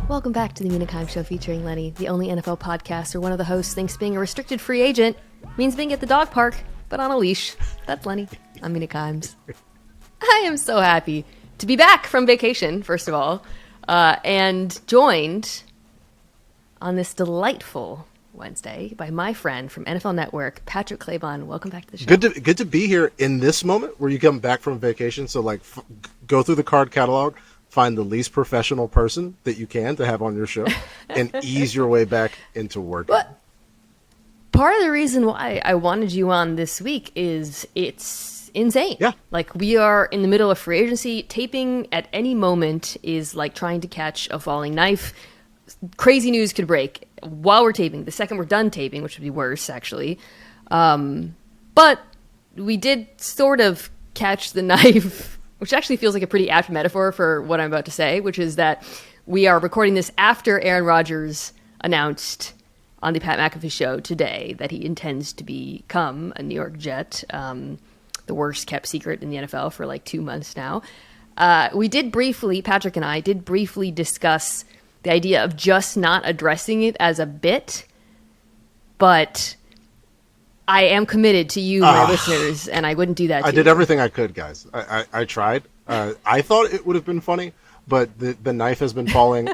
Welcome back to the Mina Kimes Show featuring Lenny, the only NFL podcast where one of the hosts thinks being a restricted free agent means being at the dog park, but on a leash. That's Lenny. I'm Mina Kimes. I am so happy to be back from vacation, first of all, and joined on this delightful Wednesday by my friend from NFL Network, Patrick Claybon. Welcome back to the show. Good to be here in this moment where you come back from vacation. So, go through the card catalog, find the least professional person that you can to have on your show, and ease your way back into work. But part of the reason why I wanted you on this week is it's insane. Yeah. Like, we are in the middle of free agency. Taping at any moment is like trying to catch a falling knife. Crazy news could break while we're taping. The second we're done taping, which would be worse, actually. But we did sort of catch the knife, which actually feels like a pretty apt metaphor for what I'm about to say, which is that we are recording this after Aaron Rodgers announced on the Pat McAfee show today that he intends to become a New York Jet, the worst kept secret in the NFL for like 2 months now. Patrick and I did briefly discuss the idea of just not addressing it as a bit, but I am committed to you, my listeners, and I wouldn't do that to I did everything I could, guys. I tried. I thought it would have been funny, but the knife has been falling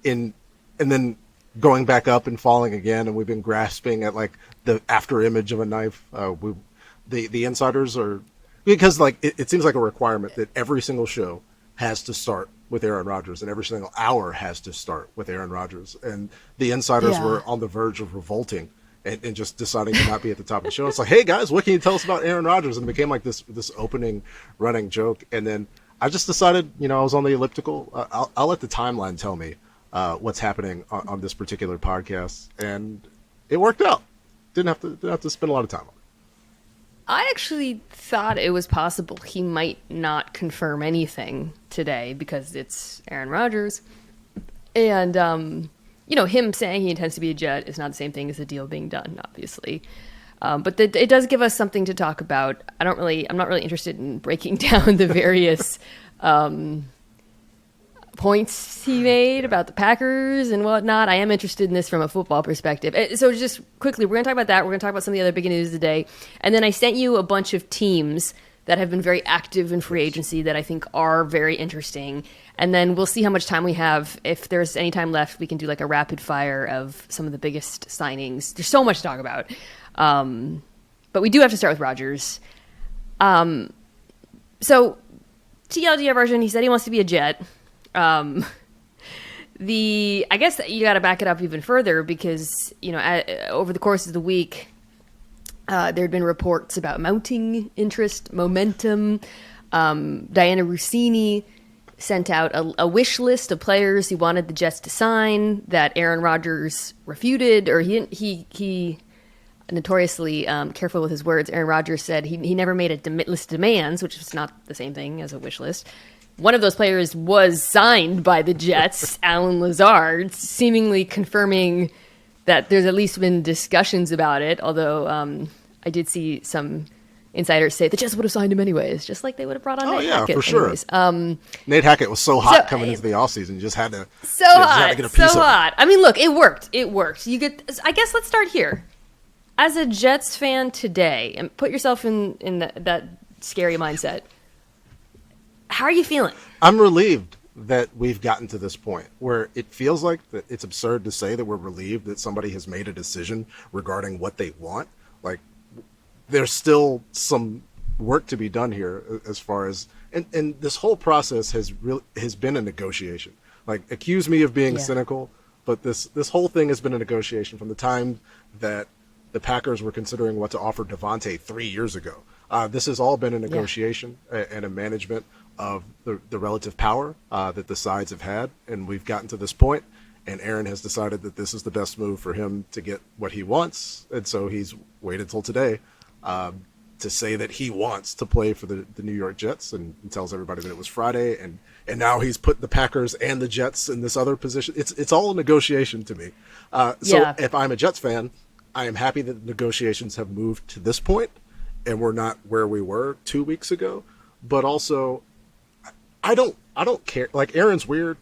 and then going back up and falling again, and we've been grasping at the after image of a knife. The insiders are, because it seems like a requirement that every single show has to start with Aaron Rodgers, and every single hour has to start with Aaron Rodgers. And the insiders were on the verge of revolting and just deciding to not be at the top of the show. It's like, hey guys, what can you tell us about Aaron Rodgers? And it became like this opening running joke. And then I just decided, I was on the elliptical. I'll let the timeline tell me what's happening on this particular podcast, and it worked out. Didn't have to spend a lot of time on it. I actually thought it was possible he might not confirm anything today because it's Aaron Rodgers. And, him saying he intends to be a Jet is not the same thing as the deal being done, obviously. But it does give us something to talk about. I'm not really interested in breaking down the various points he made about the Packers and whatnot. I am interested in this from a football perspective. So just quickly, we're going to talk about that. We're going to talk about some of the other big news of the day. And then I sent you a bunch of teams that have been very active in free agency that I think are very interesting. And then we'll see how much time we have. If there's any time left, we can do a rapid fire of some of the biggest signings. There's so much to talk about. But we do have to start with Rodgers. So TLDR version, he said he wants to be a Jet. I guess you got to back it up even further because, over the course of the week, there had been reports about mounting interest, momentum. Diana Rossini sent out a wish list of players he wanted the Jets to sign that Aaron Rodgers refuted, or he notoriously careful with his words. Aaron Rodgers said he never made a list of demands, which is not the same thing as a wish list. One of those players was signed by the Jets, Alan Lazard, seemingly confirming that there's at least been discussions about it, although I did see some insiders say the Jets would have signed him anyways, just like they would have brought on Nate Hackett. For anyways. Sure. Nate Hackett was so hot coming into the offseason. You just had to get a piece of it. I mean, look, it worked. You get. I guess let's start here. As a Jets fan today, and put yourself in that scary mindset, how are you feeling? I'm relieved that we've gotten to this point where it feels like that it's absurd to say that we're relieved that somebody has made a decision regarding what they want. There's still some work to be done here as far as, and this whole process has been a negotiation. Accuse me of being cynical, but this whole thing has been a negotiation from the time that the Packers were considering what to offer Devontae 3 years ago. This has all been a negotiation and a management of the relative power that the sides have had, and we've gotten to this point, and Aaron has decided that this is the best move for him to get what he wants, and so he's waited till today to say that he wants to play for the New York Jets, and tells everybody that it was Friday, and now he's put the Packers and the Jets in this other position. It's all a negotiation to me. So if I'm a Jets fan, I am happy that the negotiations have moved to this point, and we're not where we were 2 weeks ago. But also, I don't care. Aaron's weird.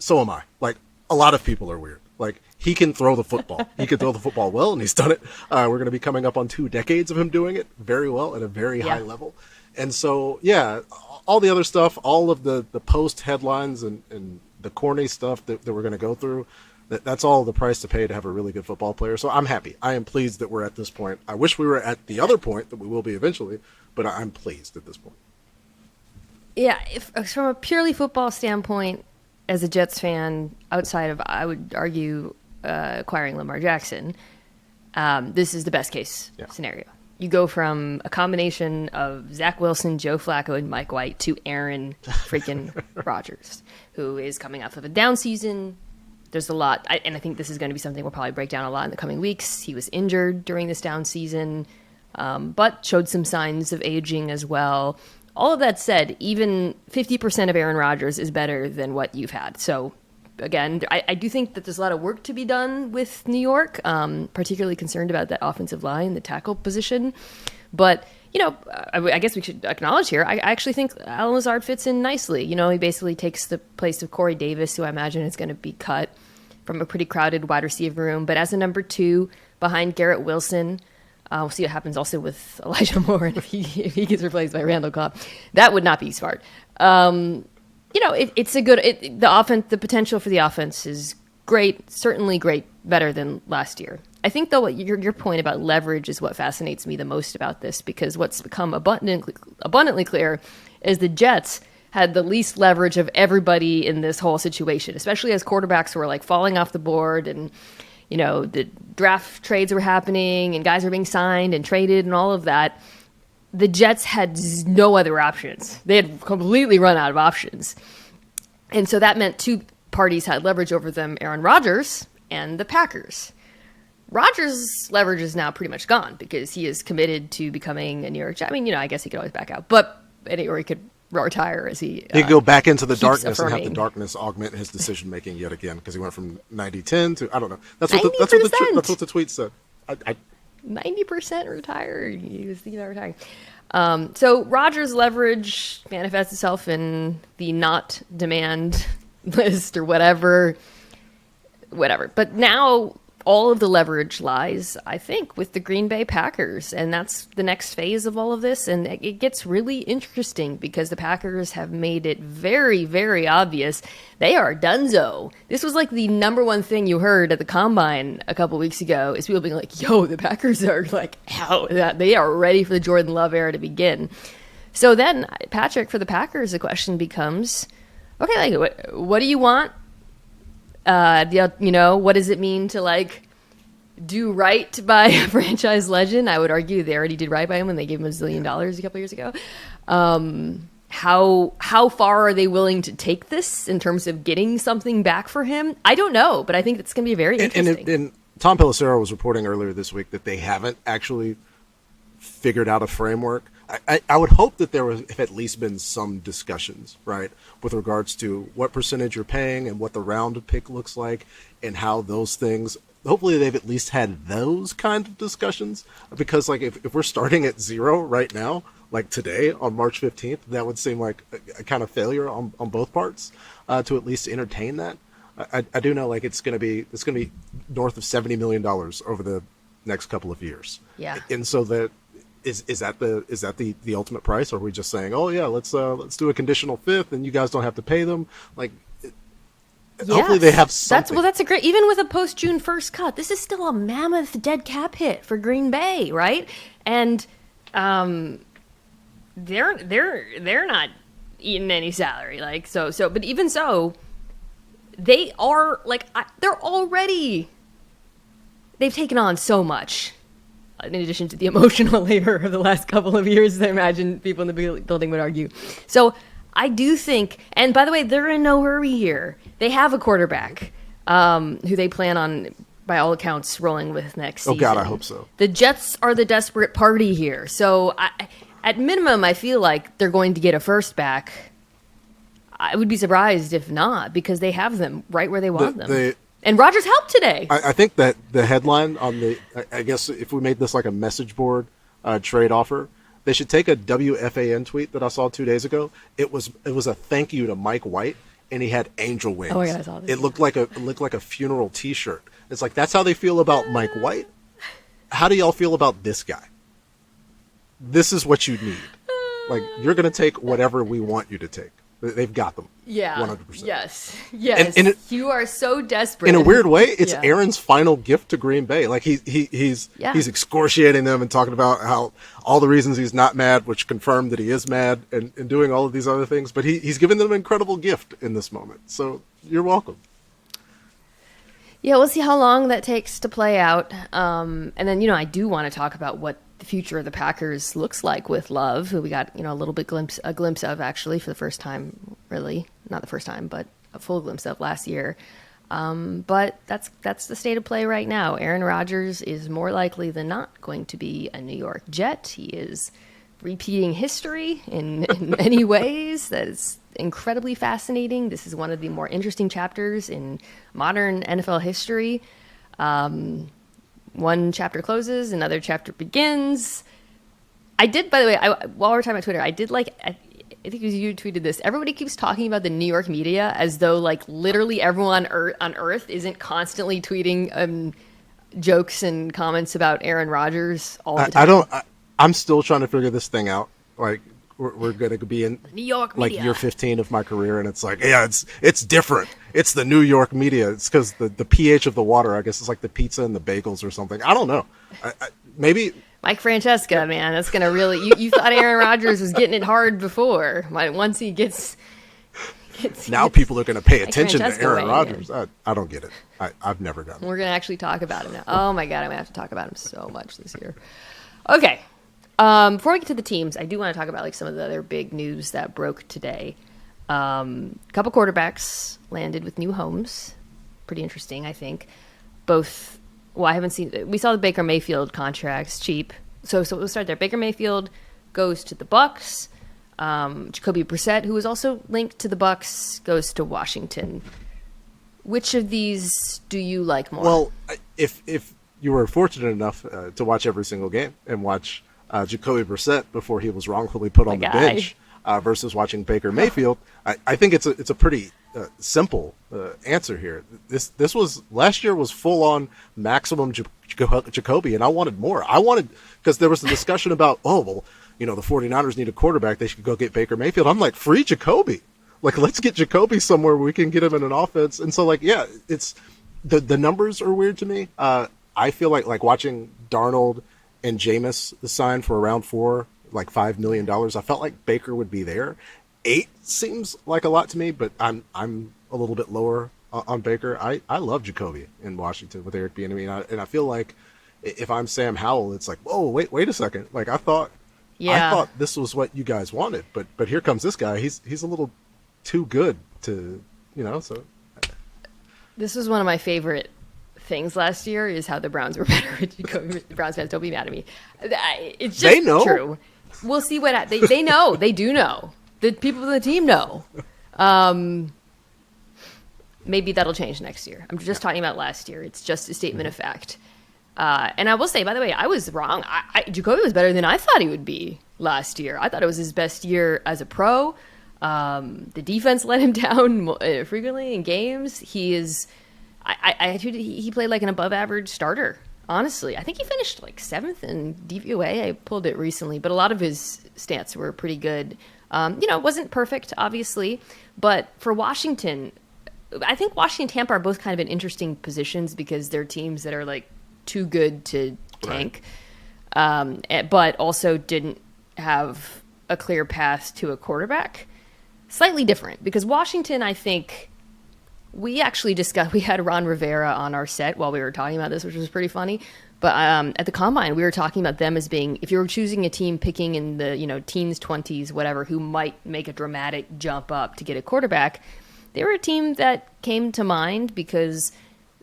so am I. Like, a lot of people are weird. Like, he can throw the football. He can throw the football well, and he's done it. We're going to be coming up on 2 decades of him doing it very well at a very high level. And so, yeah, all the other stuff, all of the post headlines and the corny stuff that we're going to go through, that's all the price to pay to have a really good football player. So I'm happy. I am pleased that we're at this point. I wish we were at the other point that we will be eventually, but I'm pleased at this point. Yeah, from a purely football standpoint, as a Jets fan, outside of, I would argue, acquiring Lamar Jackson, this is the best case scenario. You go from a combination of Zach Wilson, Joe Flacco, and Mike White to Aaron freaking Rodgers, who is coming off of a down season. There's a lot, and I think this is going to be something we'll probably break down a lot in the coming weeks. He was injured during this down season, but showed some signs of aging as well. All of that said, even 50% of Aaron Rodgers is better than what you've had. So, again, I do think that there's a lot of work to be done with New York, particularly concerned about that offensive line, the tackle position. But, I guess we should acknowledge here, I actually think Allen Lazard fits in nicely. He basically takes the place of Corey Davis, who I imagine is going to be cut from a pretty crowded wide receiver room. But as a number 2 behind Garrett Wilson, we'll see what happens also with Elijah Moore, and if he gets replaced by Randall Cobb. That would not be smart. It's a good the offense. The potential for the offense is great, certainly great, better than last year. I think, though, your point about leverage is what fascinates me the most about this, because what's become abundantly clear is the Jets had the least leverage of everybody in this whole situation, especially as quarterbacks were like falling off the board and the draft trades were happening and guys were being signed and traded and all of that. The Jets had no other options. They had completely run out of options. And so that meant 2 parties had leverage over them, Aaron Rodgers and the Packers. Rodgers' leverage is now pretty much gone because he is committed to becoming a New York Jet. I mean, I guess he could always back out, or he could retire as he could go back into the darkness affirming. And have the darkness augment his decision making yet again, because he went from 90-10 to, I don't know. That's what the tweet said. 90% retired. He was thinking about retiring. So Rodgers' leverage manifests itself in the not demand list or whatever. But now all of the leverage lies, I think, with the Green Bay Packers, and that's the next phase of all of this. And it gets really interesting because the Packers have made it very, very obvious they are donezo. This was like the number one thing you heard at the Combine a couple weeks ago, is people being like, yo, the Packers are like out. They are ready for the Jordan Love era to begin. So then, Patrick, for the Packers, the question becomes, okay, like, what do you want? What does it mean to do right by a franchise legend? I would argue they already did right by him when they gave him $1 zillion a couple years ago. How far are they willing to take this in terms of getting something back for him? I don't know, but I think it's going to be very interesting. And Tom Pelissero was reporting earlier this week that they haven't actually figured out a framework. I would hope that there have at least been some discussions, right, with regards to what percentage you're paying and what the round pick looks like and how those things. Hopefully they've at least had those kind of discussions, because if we're starting at 0 right now, like today on March 15th, that would seem like a kind of failure on both parts to at least entertain that. I do know it's going to be north of $70 million over the next couple of years. Yeah. And so that is that the ultimate price? Or are we just saying, oh yeah, let's do a conditional 5th and you guys don't have to pay them? Hopefully they have something. That's a great, even with a post June 1st cut, this is still a mammoth dead cap hit for Green Bay, right? And they're not eating any salary, but even so, they are they've taken on so much. In addition to the emotional labor of the last couple of years, I imagine people in the building would argue. So I do think, and by the way, they're in no hurry here. They have a quarterback who they plan on, by all accounts, rolling with next season. Oh, God, I hope so. The Jets are the desperate party here. So at minimum, I feel like they're going to get a first back. I would be surprised if not, because they have them right where they want them. And Rodgers helped today. I think that the headline on I guess if we made this like a message board trade offer, they should take a WFAN tweet that I saw 2 days ago. It was a thank you to Mike White and he had angel wings. Oh my God, I saw this. It looked like a funeral T-shirt. It's like, that's how they feel about Mike White. How do y'all feel about this guy? This is what you need. Like, you're going to take whatever we want you to take. They've got them. Yeah. 100%. Yes. Yes. And you are so desperate. In a weird way, it's Yeah. Aaron's final gift to Green Bay. Like, he's excoriating them and talking about how all the reasons he's not mad, which confirmed that he is mad, and doing all of these other things. But he's given them an incredible gift in this moment. So you're welcome. Yeah, we'll see how long that takes to play out. And then, I do want to talk about what the future of the Packers looks like with Love, who we got, a little bit a glimpse of actually for the first time, really. Not the first time, but a full glimpse of last year. But that's the state of play right now. Aaron Rodgers is more likely than not going to be a New York Jet. He is repeating history in many ways. That is incredibly fascinating. This is one of the more interesting chapters in modern NFL history. One chapter closes, another chapter begins. I did, by the way, while we're talking about Twitter, I think it was you who tweeted this. Everybody keeps talking about the New York media as though, like, literally everyone on Earth isn't constantly tweeting jokes and comments about Aaron Rodgers all the time. I'm still trying to figure this thing out. Like, we're going to be in New York media. Like year 15 of my career, and it's like, yeah, it's different. It's the New York media. It's because the pH of the water, I guess, is like the pizza and the bagels or something. I don't know. Maybe Mike Francesca, man, that's gonna really. You thought Aaron Rodgers was getting it hard before. Once he gets now people are going to pay attention to Francesca Aaron way Rodgers. I don't get it. I've never gotten it. We're gonna actually talk about him now. Oh my God, I'm gonna have to talk about him so much this year. Okay. Before we get to the teams, I do want to talk about like some of the other big news that broke today. A couple quarterbacks landed with new homes. Pretty interesting, I think. Both. Well, I haven't seen. We saw the Baker Mayfield contracts cheap. So we'll start there. Baker Mayfield goes to the Bucs. Jacoby Brissett, who is also linked to the Bucs, goes to Washington. Which of these do you like more? Well, if you were fortunate enough to watch every single game and watch Jacoby Brissett before he was wrongfully put on the bench versus watching Baker Mayfield, I think it's a pretty simple answer here. This was last year was full on maximum Jacoby, and I wanted more. Because there was a discussion about, the 49ers need a quarterback. They should go get Baker Mayfield. I'm like, free Jacoby. Like, let's get Jacoby somewhere where we can get him in an offense. And so, like, yeah, it's the numbers are weird to me. I feel like watching Darnold and Jameis sign for around 4, like $5 million. I felt like Baker would be there. 8 seems like a lot to me, but I'm a little bit lower on Baker. I love Jacoby in Washington with Eric Bieniemy, and I feel like if I'm Sam Howell, it's like, whoa, wait a second. Like I thought this was what you guys wanted, but here comes this guy. He's a little too good to, so. This was one of my favorite things last year is how the Browns were better with Jacoby. The Browns fans, don't be mad at me. It's just they know. True. We'll see what they know. They do know. The people on the team know. Maybe that'll change next year. I'm just talking about last year. It's just a statement of fact. And I will say, by the way, I was wrong. Jacoby was better than I thought he would be last year. I thought it was his best year as a pro. The defense let him down frequently in games. He is. He played like an above-average starter. Honestly, I think he finished like 7th in DVOA. I pulled it recently, but a lot of his stats were pretty good. It wasn't perfect, obviously, but for Washington, I think Washington and Tampa are both kind of in interesting positions because they're teams that are like too good to tank, but also didn't have a clear path to a quarterback. Slightly different because Washington, I think. We actually we had Ron Rivera on our set while we were talking about this, which was pretty funny. But at the Combine, we were talking about them as being, if you were choosing a team picking in the, teens, 20s, whatever, who might make a dramatic jump up to get a quarterback, they were a team that came to mind because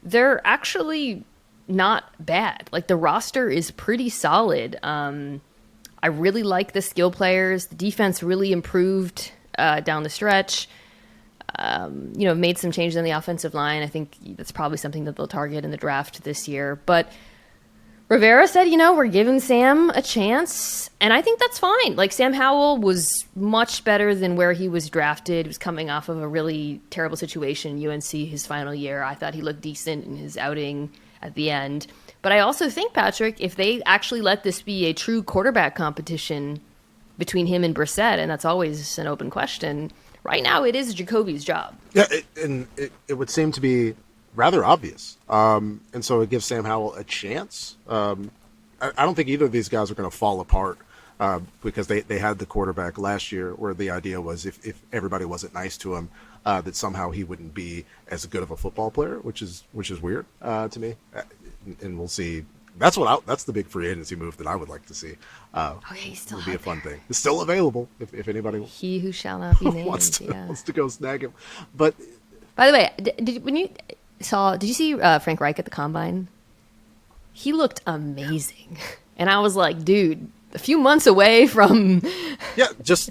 they're actually not bad. Like, the roster is pretty solid. I really like the skill players. The defense really improved down the stretch. Made some changes on the offensive line. I think that's probably something that they'll target in the draft this year. But Rivera said, we're giving Sam a chance, and I think that's fine. Like, Sam Howell was much better than where he was drafted. He was coming off of a really terrible situation, UNC, his final year. I thought he looked decent in his outing at the end. But I also think, Patrick, if they actually let this be a true quarterback competition between him and Brissett, and that's always an open question, right now it is Jacoby's job. Yeah, it would seem to be rather obvious. And so it gives Sam Howell a chance. I don't think either of these guys are going to fall apart because they had the quarterback last year where the idea was if everybody wasn't nice to him, that somehow he wouldn't be as good of a football player, which is weird to me. And we'll see. That's the big free agency move that I would like to see. He's still would be a fun thing. It's still available if anybody he who shall not be named wants to go snag him. But by the way, did you see Frank Reich at the Combine? He looked amazing, and I was like, dude, a few months away from just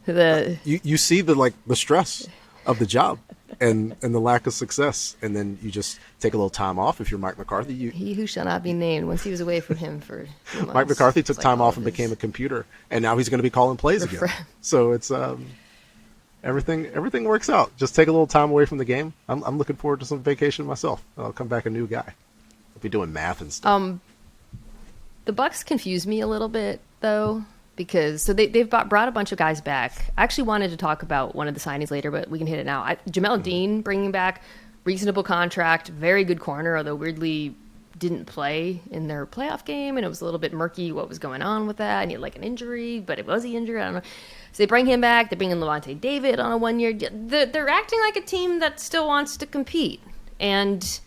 you see the stress of the job and the lack of success, and then you just take a little time off. If you're Mike McCarthy, he who shall not be named. Once he was away from him for 2 months, Mike McCarthy took time off and became a computer, and now he's going to be calling plays again. So it's everything works out. Just take a little time away from the game. I'm looking forward to some vacation myself. I'll come back a new guy. I'll be doing math and stuff. The Bucs confuse me a little bit though, because they've brought a bunch of guys back. I actually wanted to talk about one of the signings later, but we can hit it now. Jamel Dean bringing back, reasonable contract, very good corner, although weirdly didn't play in their playoff game, and it was a little bit murky what was going on with that. And he had like an injury, but was he injured? I don't know. So they bring him back. They bring in Levante David on a 1 year. They're acting like a team that still wants to compete, and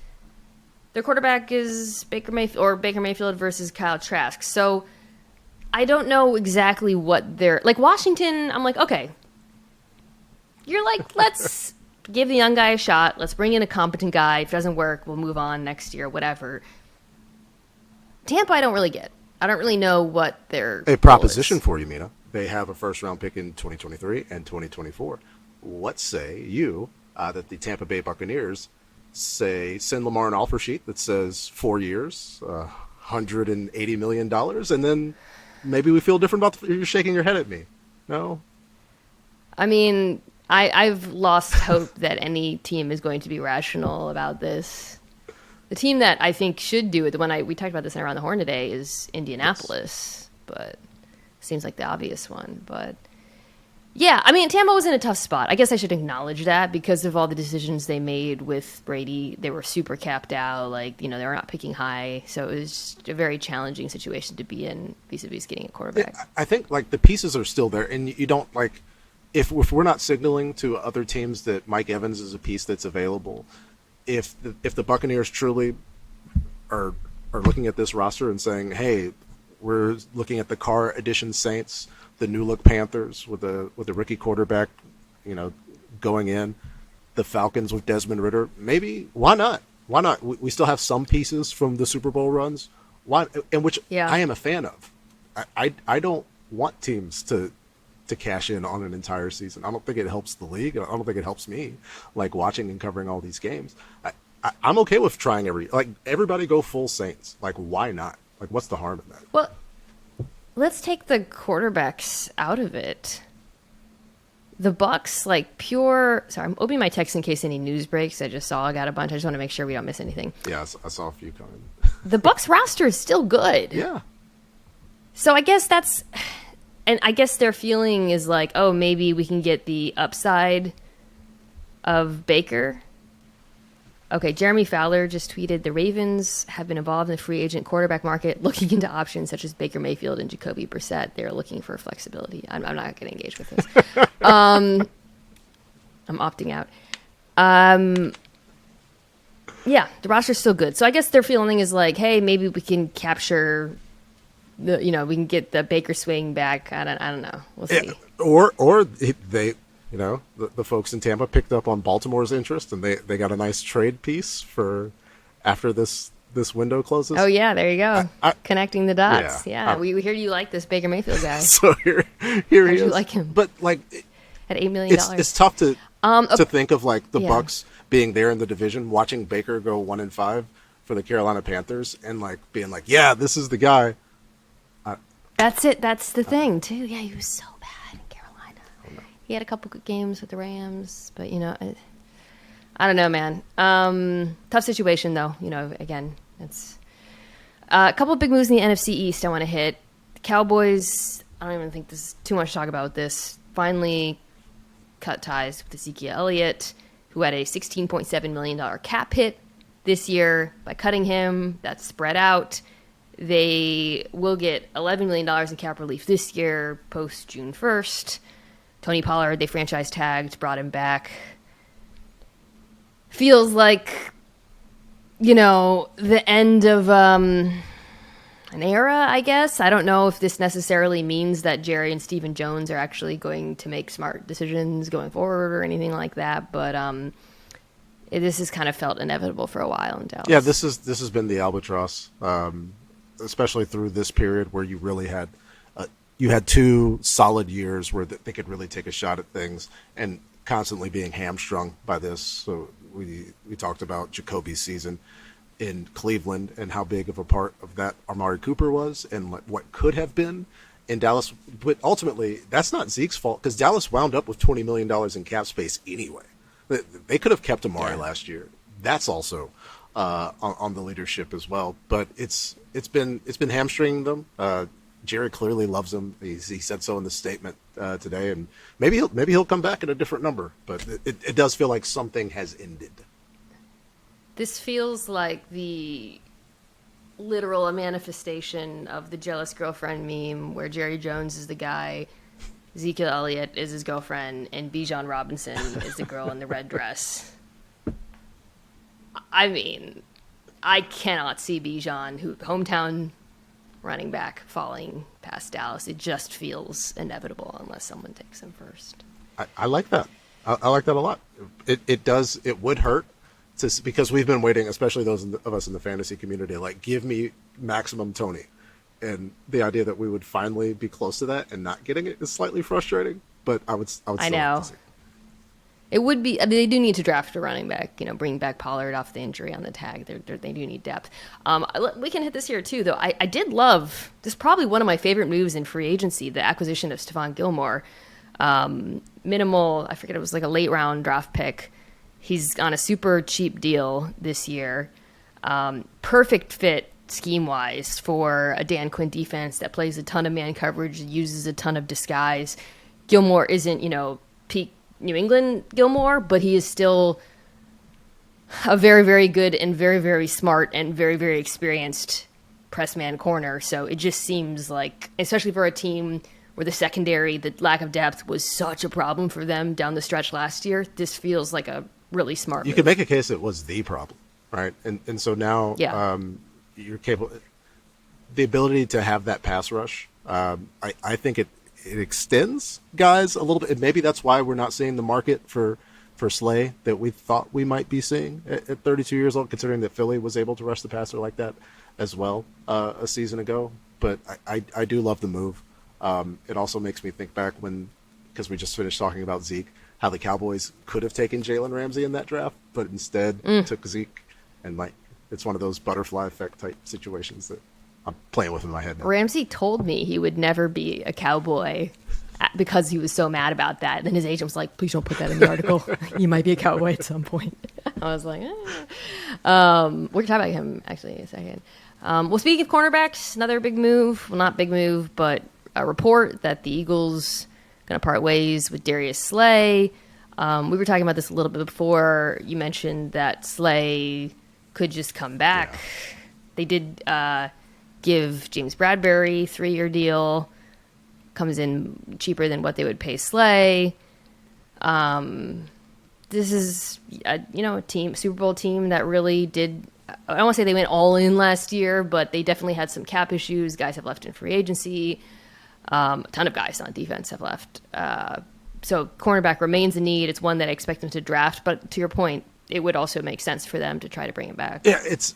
their quarterback is Baker Mayfield versus Kyle Trask. So I don't know exactly what they're like. Washington, I'm like, okay, you're like, let's give the young guy a shot. Let's bring in a competent guy. If it doesn't work, we'll move on next year, whatever. Tampa, I don't really get. I don't really know what their a proposition for you, Mina. They have a first-round pick in 2023 and 2024. What say you that the Tampa Bay Buccaneers send Lamar an offer sheet that says 4 years, $180 million, and then maybe we feel different about you're shaking your head at me. No? I mean, I've lost hope that any team is going to be rational about this. The team that I think should do it, the one we talked about this in Around the Horn today, is Indianapolis, but it seems like the obvious one. But yeah, I mean, Tampa was in a tough spot. I guess I should acknowledge that because of all the decisions they made with Brady. They were super capped out, they were not picking high, so it was a very challenging situation to be in vis-a-vis getting a quarterback. I think the pieces are still there, and you don't if we're not signaling to other teams that Mike Evans is a piece that's available. If the Buccaneers truly are looking at this roster and saying, hey, we're looking at the Carr edition Saints, the new look Panthers with a rookie quarterback, going in, the Falcons with Desmond Ridder, maybe why not? Why not? We still have some pieces from the Super Bowl runs, I am a fan of. I don't want teams to cash in on an entire season. I don't think it helps the league. I don't think it helps me, watching and covering all these games. I'm okay with trying everybody go full Saints. Why not? What's the harm in that? Well, let's take the quarterbacks out of it. The Bucs, pure. Sorry, I'm opening my text in case any news breaks. I got a bunch. I just want to make sure we don't miss anything. Yeah, I saw a few coming. The Bucs roster is still good. Yeah. So I guess that's. And I guess their feeling is maybe we can get the upside of Baker. Okay, Jeremy Fowler just tweeted, the Ravens have been involved in the free agent quarterback market, looking into options such as Baker Mayfield and Jacoby Brissett. They're looking for flexibility. I'm not going to engage with this. I'm opting out. Yeah, the roster's still good. So I guess their feeling is hey, maybe we can capture... we can get the Baker swing back. I don't know. We'll see. Or they, the folks in Tampa picked up on Baltimore's interest, and they got a nice trade piece for after this window closes. Oh yeah, there you go. Connecting the dots. Yeah. We hear you like this Baker Mayfield guy. So here he is. You like him? But at $8 million, it's tough to think of the yeah. Bucs being there in the division, watching Baker go 1-5. for the Carolina Panthers and like being like, yeah, this is the guy. That's it. That's the thing too. Yeah, he was so bad in Carolina. He had a couple good games with the Rams, but I don't know, man. Tough situation though. Again, it's a couple of big moves in the NFC East I want to hit. The Cowboys, I don't even think this is too much to talk about this. Finally cut ties with Ezekiel Elliott, who had a $16.7 million cap hit this year. By cutting him, that's spread out. They will get $11 million in cap relief this year, post June 1st. Tony Pollard, they franchise tagged, brought him back. Feels like, the end of an era, I guess. I don't know if this necessarily means that Jerry and Stephon Jones are actually going to make smart decisions going forward or anything like that, but this has kind of felt inevitable for a while in Dallas. Yeah, this has been the albatross, especially through this period where you really had you had 2 solid years where they could really take a shot at things, and constantly being hamstrung by this. So we talked about Jacoby's season in Cleveland and how big of a part of that Amari Cooper was and what could have been in Dallas. But ultimately, that's not Zeke's fault because Dallas wound up with $20 million in cap space anyway. They could have kept Amari last year. That's also on the leadership as well. But it's been hamstringing them. Jerry clearly loves him. He said so in the statement today, and maybe he'll come back at a different number. But it does feel like something has ended. This feels like the literal manifestation of the jealous girlfriend meme, where Jerry Jones is the guy, Ezekiel Elliott is his girlfriend, and Bijan Robinson is the girl in the red dress. I mean, I cannot see Bijan, hometown running back, falling past Dallas. It just feels inevitable unless someone takes him first. I like that. I like that a lot. It does. It would hurt because we've been waiting, especially those of us in the fantasy community, like, give me maximum Tony. And the idea that we would finally be close to that and not getting it is slightly frustrating. But I would still I know. like to see. It would be. I mean, they do need to draft a running back. Bring back Pollard off the injury on the tag. They do need depth. We can hit this here too, though. I did love. This is probably one of my favorite moves in free agency: the acquisition of Stephon Gilmore. Minimal. I forget. It was like a late round draft pick. He's on a super cheap deal this year. Perfect fit scheme wise for a Dan Quinn defense that plays a ton of man coverage, uses a ton of disguise. Gilmore isn't peak New England Gilmore, but he is still a very, very good and very, very smart and very, very experienced press man corner. So it just seems like, especially for a team where the secondary, the lack of depth was such a problem for them down the stretch last year, this feels like a really smart move. Could make a case it was the problem, right? And so now you're capable. The ability to have that pass rush, I think it extends guys a little bit. And maybe that's why we're not seeing the market for Slay that we thought we might be seeing at 32 years old, considering that Philly was able to rush the passer like that as well a season ago. But I do love the move. It also makes me think back because we just finished talking about Zeke, how the Cowboys could have taken Jalen Ramsey in that draft, but instead took Zeke. And it's one of those butterfly effect type situations that I'm playing with in my head now. Ramsey told me he would never be a Cowboy because he was so mad about that. And then his agent was like, please don't put that in the article. You might be a Cowboy at some point. I was like, We're going to talk about him actually in a second. Well, speaking of cornerbacks, another big move. Well, not big move, but a report that the Eagles going to part ways with Darius Slay. We were talking about this a little bit before. You mentioned that Slay could just come back. Yeah. They did give James Bradbury 3-year deal. Comes in cheaper than what they would pay Slay. This is a team, Super Bowl team that really did. I don't want to say they went all in last year, but they definitely had some cap issues. Guys have left in free agency. A ton of guys on defense have left. So cornerback remains a need. It's one that I expect them to draft. But to your point, it would also make sense for them to try to bring him back. Yeah, it's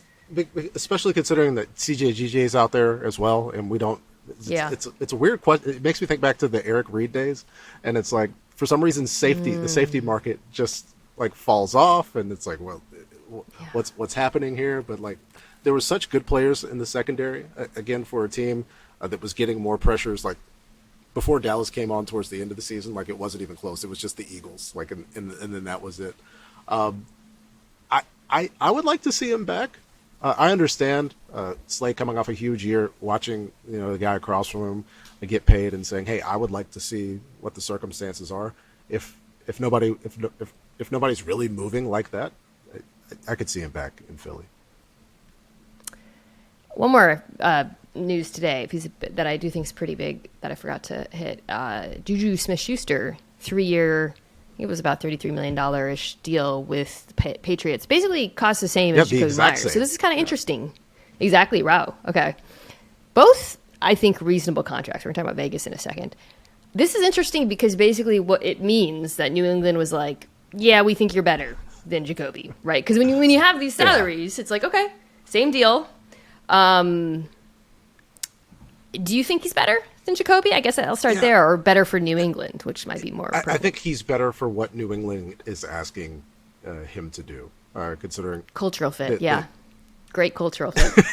especially considering that CJGJ is out there as well, and we don't. It's a weird question. It makes me think back to the Eric Reed days, and it's like for some reason the safety market just like falls off, and it's like, well, what's happening here. But like, there were such good players in the secondary again for a team that was getting more pressures. Like before Dallas came on towards the end of the season, like it wasn't even close. It was just the Eagles. Like and then that was it. I would like to see him back. I understand Slay coming off a huge year, watching the guy across from him get paid and saying, "Hey, I would like to see what the circumstances are." If nobody's really moving like that, I could see him back in Philly. One more news today, piece that I do think is pretty big that I forgot to hit. JuJu Smith-Schuster, 3-year. It was about $33 million-ish deal with the Patriots. Basically cost the same as Jacoby Myers. So this is kind of interesting. Exactly. Wow. Okay. Both, I think, reasonable contracts. We're going to talk about Vegas in a second. This is interesting because basically what it means that New England was like, yeah, we think you're better than Jacoby, right? Because when you have these salaries, it's like, okay, same deal. Do you think he's better than Jacoby? I guess I'll start there, or better for New England, which might be more. I think he's better for what New England is asking him to do, considering cultural fit. Great cultural fit.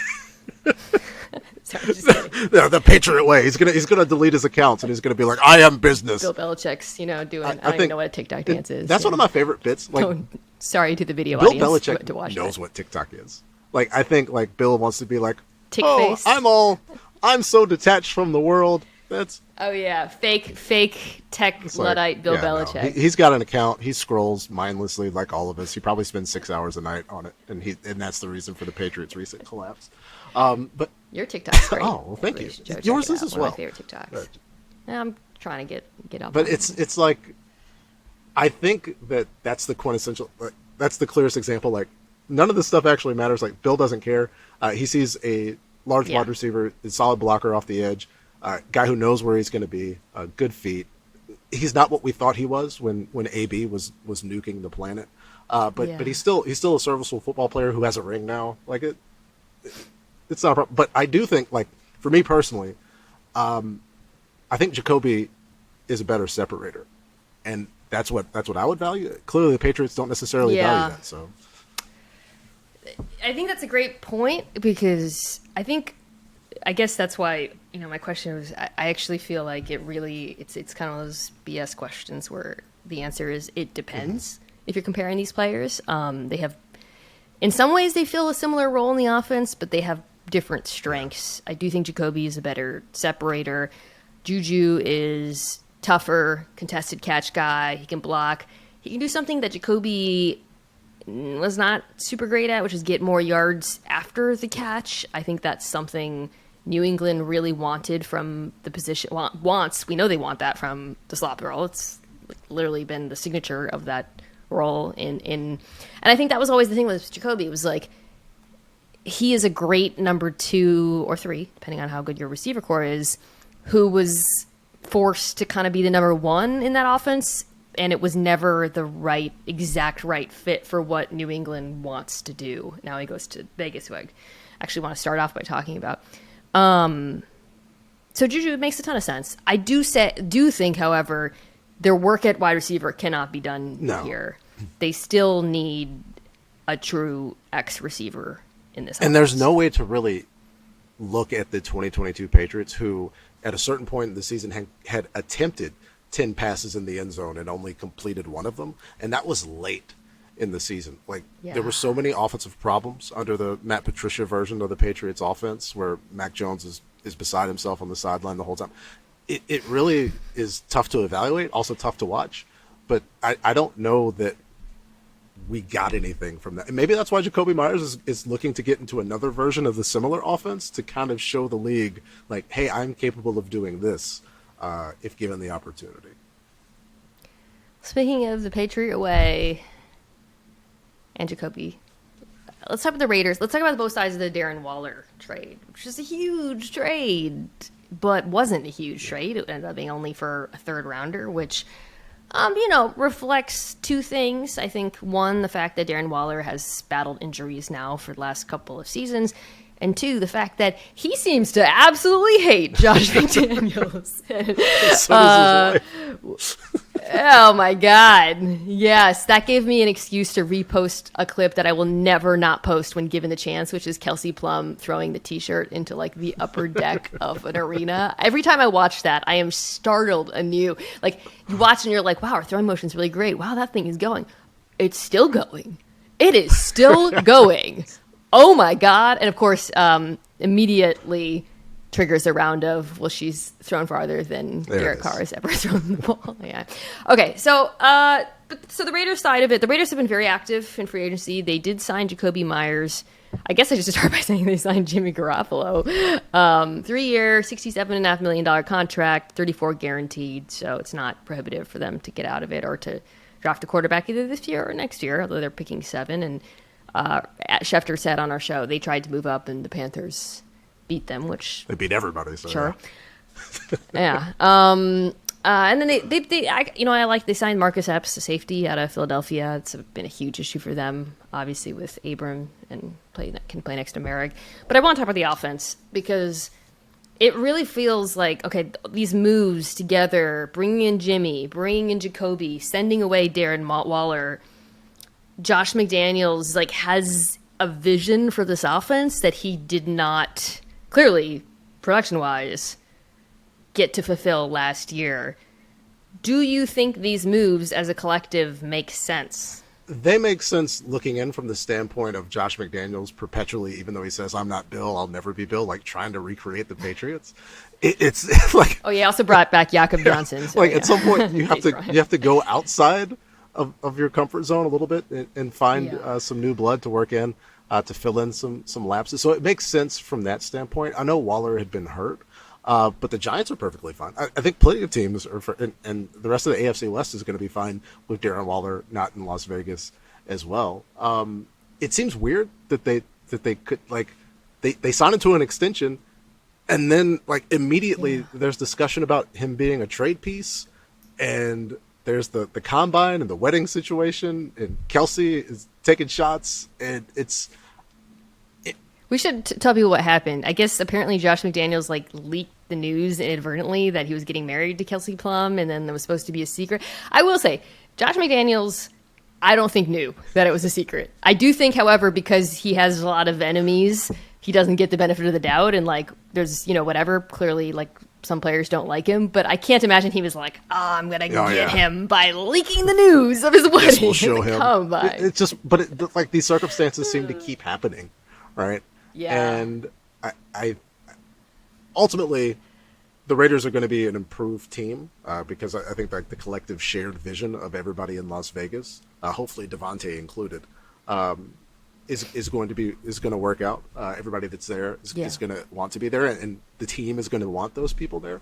Sorry, just kidding. The Patriot way. He's gonna delete his accounts and he's gonna be like, "I am business." Bill Belichick's, doing. I don't even know what a TikTok dance is. That's one of my favorite bits. Like, sorry to the video Bill audience Belichick to watch knows what TikTok is. Like, I think like Bill wants to be like, Tick "Oh, face. I'm so detached from the world." That's fake tech Luddite Bill Belichick. No. He's got an account. He scrolls mindlessly like all of us. He probably spends 6 hours a night on it, and that's the reason for the Patriots' recent collapse. But your TikTok's great. Oh, well, thank you. Joe, yours is as well. One of my favorite TikToks. Right. Yeah, I'm trying to get up. But it's like, I think that's the quintessential. That's the clearest example. Like, none of this stuff actually matters. Like, Bill doesn't care. He sees a large wide receiver, a solid blocker off the edge, guy who knows where he's going to be, good feet. He's not what we thought he was when AB was nuking the planet. But he's still a serviceable football player who has a ring now. Like it's not a problem. But I do think, like, for me personally, I think Jacoby is a better separator, and that's what I would value. Clearly, the Patriots don't necessarily value that. So I think that's a great point, because I guess that's why, my question was, I actually feel like it's kind of those BS questions where the answer is it depends. If you're comparing these players, they have, in some ways they fill a similar role in the offense, but they have different strengths. I do think Jacoby is a better separator. JuJu is tougher, contested catch guy. He can block. He can do something that Jacoby was not super great at, which is get more yards after the catch. I think that's something New England really wanted from the position. We know they want that from the slot role. It's literally been the signature of that role and I think that was always the thing with Jacoby. It was like, he is a great number 2 or 3, depending on how good your receiver core is, who was forced to kind of be the number 1 in that offense, and it was never the exact right fit for what New England wants to do. Now he goes to Vegas, who I actually want to start off by talking about. So JuJu makes a ton of sense. I do think, however, their work at wide receiver cannot be done here. They still need a true X receiver in this offense. And there's no way to really look at the 2022 Patriots, who at a certain point in the season had attempted 10 passes in the end zone and only completed one of them, and that was late in the season. There were so many offensive problems under the Matt Patricia version of the Patriots offense, where Mac Jones is beside himself on the sideline the whole time. It really is tough to evaluate, also tough to watch, but I don't know that we got anything from that. And maybe that's why Jacoby Myers is looking to get into another version of the similar offense, to kind of show the league, like, hey, I'm capable of doing this if given the opportunity. Speaking of the Patriot way and Jacoby, let's talk about the Raiders. Let's talk about both sides of the Darren Waller trade, which is a huge trade, but wasn't a huge trade. It ended up being only for a third rounder, which reflects two things. I think, one, the fact that Darren Waller has battled injuries now for the last couple of seasons, and two, the fact that he seems to absolutely hate Josh McDaniels. So does his wife. Oh my God. Yes, that gave me an excuse to repost a clip that I will never not post when given the chance, which is Kelsey Plum throwing the t-shirt into like the upper deck of an arena. Every time I watch that, I am startled anew. Like you watch and you're like, wow, our throwing motion's really great. Wow, that thing is going. It's still going. It is still going. Oh my God. And of course, immediately triggers a round of, well, she's thrown farther than Derek Carr has ever thrown the ball. Yeah. Okay, so so the Raiders side of it, the Raiders have been very active in free agency. They did sign Jacoby Myers. I guess I just start by saying they signed Jimmy Garoppolo. 3-year, $67.5 million contract, 34 guaranteed, so it's not prohibitive for them to get out of it or to draft a quarterback either this year or next year, although they're picking 7. And Schefter said on our show they tried to move up and the Panthers beat them, which they beat everybody. So sure, yeah. And then they signed Marcus Epps, a safety out of Philadelphia. It's been a huge issue for them, obviously with Abram and can play next to Merrick. But I want to talk about the offense because it really feels like, okay, these moves together, bringing in Jimmy, bringing in Jacoby, sending away Darren Waller. Josh McDaniels like has a vision for this offense that he did not clearly, production-wise, get to fulfill last year. Do you think these moves as a collective make sense? They make sense looking in from the standpoint of Josh McDaniels perpetually, even though he says, I'm not Bill, I'll never be Bill, like trying to recreate the Patriots. It's like... Oh, yeah, also brought back Jacob Johnson. So, at some point, you have to go outside of your comfort zone a little bit and find some new blood to work in. To fill in some lapses. So it makes sense from that standpoint. I know Waller had been hurt, but the Giants are perfectly fine. I think plenty of teams are, and the rest of the AFC West is going to be fine with Darren Waller not in Las Vegas as well. It seems weird that they could, like, they signed into an extension, and then, like, immediately there's discussion about him being a trade piece, and there's the combine and the wedding situation, and Kelsey is taking shots, and we should tell people what happened. I guess apparently Josh McDaniels like leaked the news inadvertently that he was getting married to Kelsey Plum, and then there was supposed to be a secret. I will say, Josh McDaniels, I don't think knew that it was a secret. I do think, however, because he has a lot of enemies, he doesn't get the benefit of the doubt, and like there's whatever. Clearly, like some players don't like him, but I can't imagine he was like, I'm gonna get him by leaking the news of his wedding. We'll show him. It's just, but like these circumstances seem to keep happening, right? Yeah. And I ultimately, the Raiders are going to be an improved team because I think like the collective shared vision of everybody in Las Vegas, hopefully Devontae included, is going to work out. Everybody that's there is going to want to be there, and the team is going to want those people there.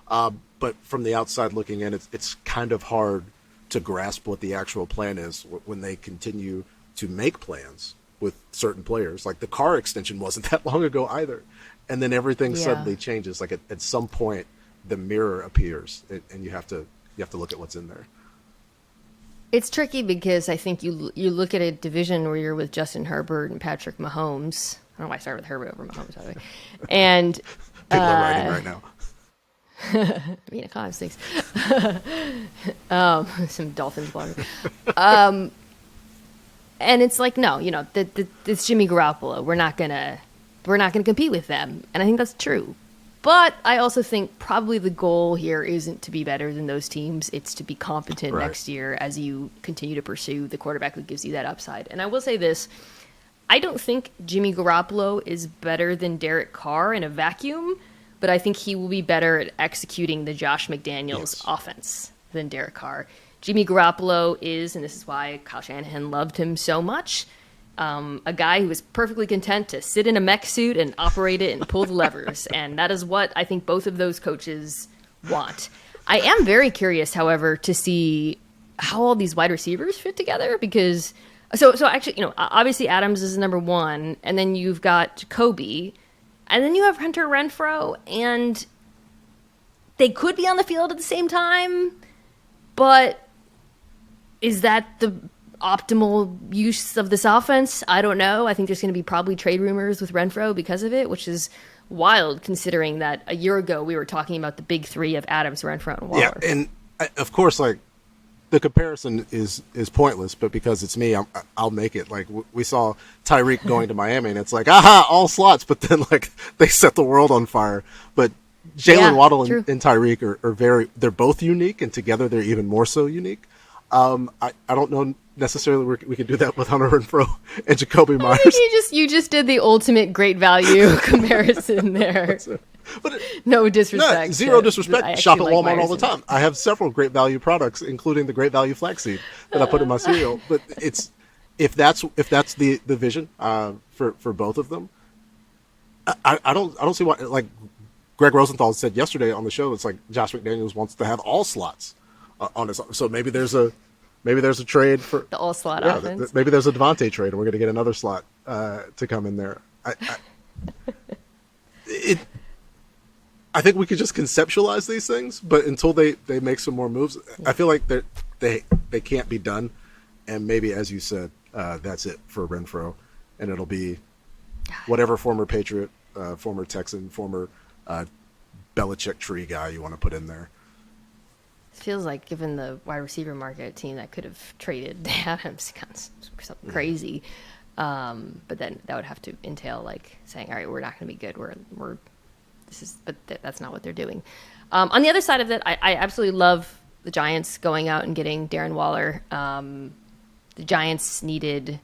But from the outside looking in, it's kind of hard to grasp what the actual plan is when they continue to make plans with certain players. Like the Carr extension wasn't that long ago either, and then everything suddenly changes. Like at some point, the mirror appears, and you have to look at what's in there. It's tricky because I think you look at a division where you're with Justin Herbert and Patrick Mahomes. I don't know why I started with Herbert over Mahomes, by the way. And people are writing right now. Mina Kimes, thanks. Some Dolphins blogger. And it's like, no, it's Jimmy Garoppolo. We're not gonna compete with them, and I think that's true. But I also think probably the goal here isn't to be better than those teams. It's to be competent next year as you continue to pursue the quarterback who gives you that upside. And I will say this. I don't think Jimmy Garoppolo is better than Derek Carr in a vacuum, but I think he will be better at executing the Josh McDaniels offense than Derek Carr. Jimmy Garoppolo is, and this is why Kyle Shanahan loved him so much, a guy who is perfectly content to sit in a mech suit and operate it and pull the levers. And that is what I think both of those coaches want. I am very curious, however, to see how all these wide receivers fit together because so actually, obviously Adams is number one, and then you've got Jacoby, and then you have Hunter Renfrow, and they could be on the field at the same time, but is that the optimal use of this offense? I don't know. I think there's going to be probably trade rumors with Renfrow because of it, which is wild considering that a year ago we were talking about the big three of Adams, Renfrow, and Waller. Yeah, and of course, like the comparison is pointless, but because it's me, I'll make it. Like we saw Tyreek going to Miami, and it's like, aha, all slots. But then like they set the world on fire. But Jalen Waddle and Tyreek are they're both unique, and together they're even more so unique. I don't know necessarily we could do that with Hunter Renfrow and Jacoby Myers. You just did the ultimate great value comparison there. But no disrespect. No, zero disrespect. Shop at Walmart all the time. I have several great value products, including the great value flaxseed that I put in my cereal. But if that's the vision for both of them, I don't see why. Like Greg Rosenthal said yesterday on the show, it's like Josh McDaniels wants to have all slots on his. So maybe there's a trade for the all slot offense. Maybe there's a Devontae trade, and we're going to get another slot to come in there. I think we could just conceptualize these things, but until they make some more moves, I feel like they can't be done. And maybe, as you said, that's it for Renfrow, and it'll be whatever former Patriot, former Texan, former Belichick tree guy you want to put in there. It feels like, given the wide receiver market, a team that could have traded Adams something crazy, but then that would have to entail like saying, all right, we're not going to be good. We're but that's not what they're doing. On the other side of it, I absolutely love the Giants going out and getting Darren Waller. The Giants needed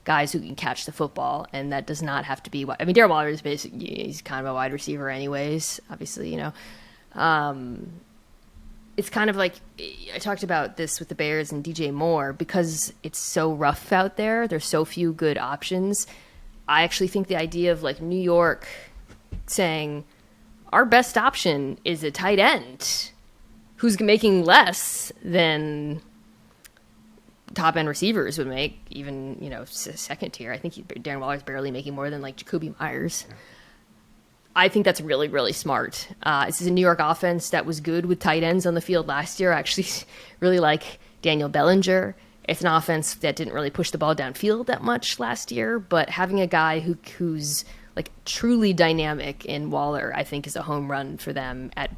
guys who can catch the football, and that does not have to be. I mean, Darren Waller is he's kind of a wide receiver, anyways. Obviously, it's kind of like I talked about this with the Bears and DJ Moore because it's so rough out there. There's so few good options. I actually think the idea of like New York saying our best option is a tight end who's making less than top end receivers would make, even, second tier. I think Darren Waller's barely making more than like Jacoby Myers. I think that's really, really smart. This is a New York offense that was good with tight ends on the field last year. I actually really like Daniel Bellinger. It's an offense that didn't really push the ball downfield that much last year, but having a guy who's like truly dynamic in Waller, I think, is a home run for them at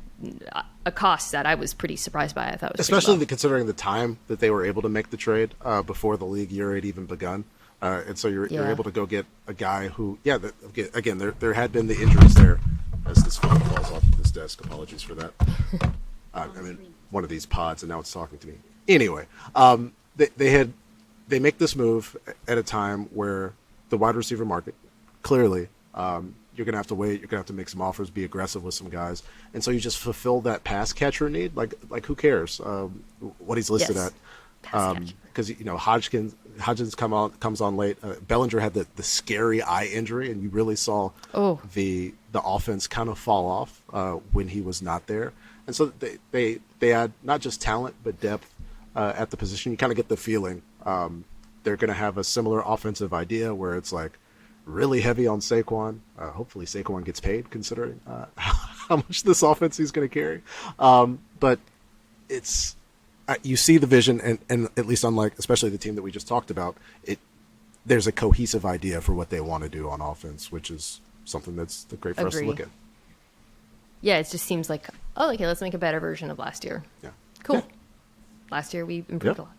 a cost that I was pretty surprised by. I thought it was especially considering the time that they were able to make the trade before the league year had even begun. And so you're able to go get a guy who, again, there had been the injuries there. As this phone falls off this desk, apologies for that. I'm in one of these pods, and now it's talking to me. Anyway, they make this move at a time where the wide receiver market, clearly, you're going to have to wait. You're going to have to make some offers, be aggressive with some guys. And so you just fulfill that pass catcher need. Like who cares what he's listed at? Because, Hodgins comes on late. Bellinger had the scary eye injury, and you really saw the offense kind of fall off when he was not there. And so they had not just talent, but depth at the position. You kind of get the feeling they're going to have a similar offensive idea where it's like, really heavy on Saquon. Hopefully Saquon gets paid, considering how much this offense he's going to carry. But it's you see the vision, and at least unlike especially the team that we just talked about, there's a cohesive idea for what they want to do on offense, which is something that's great for us to look at. Yeah, it just seems like, okay, let's make a better version of last year. Yeah, cool. Yeah. Last year we improved a lot.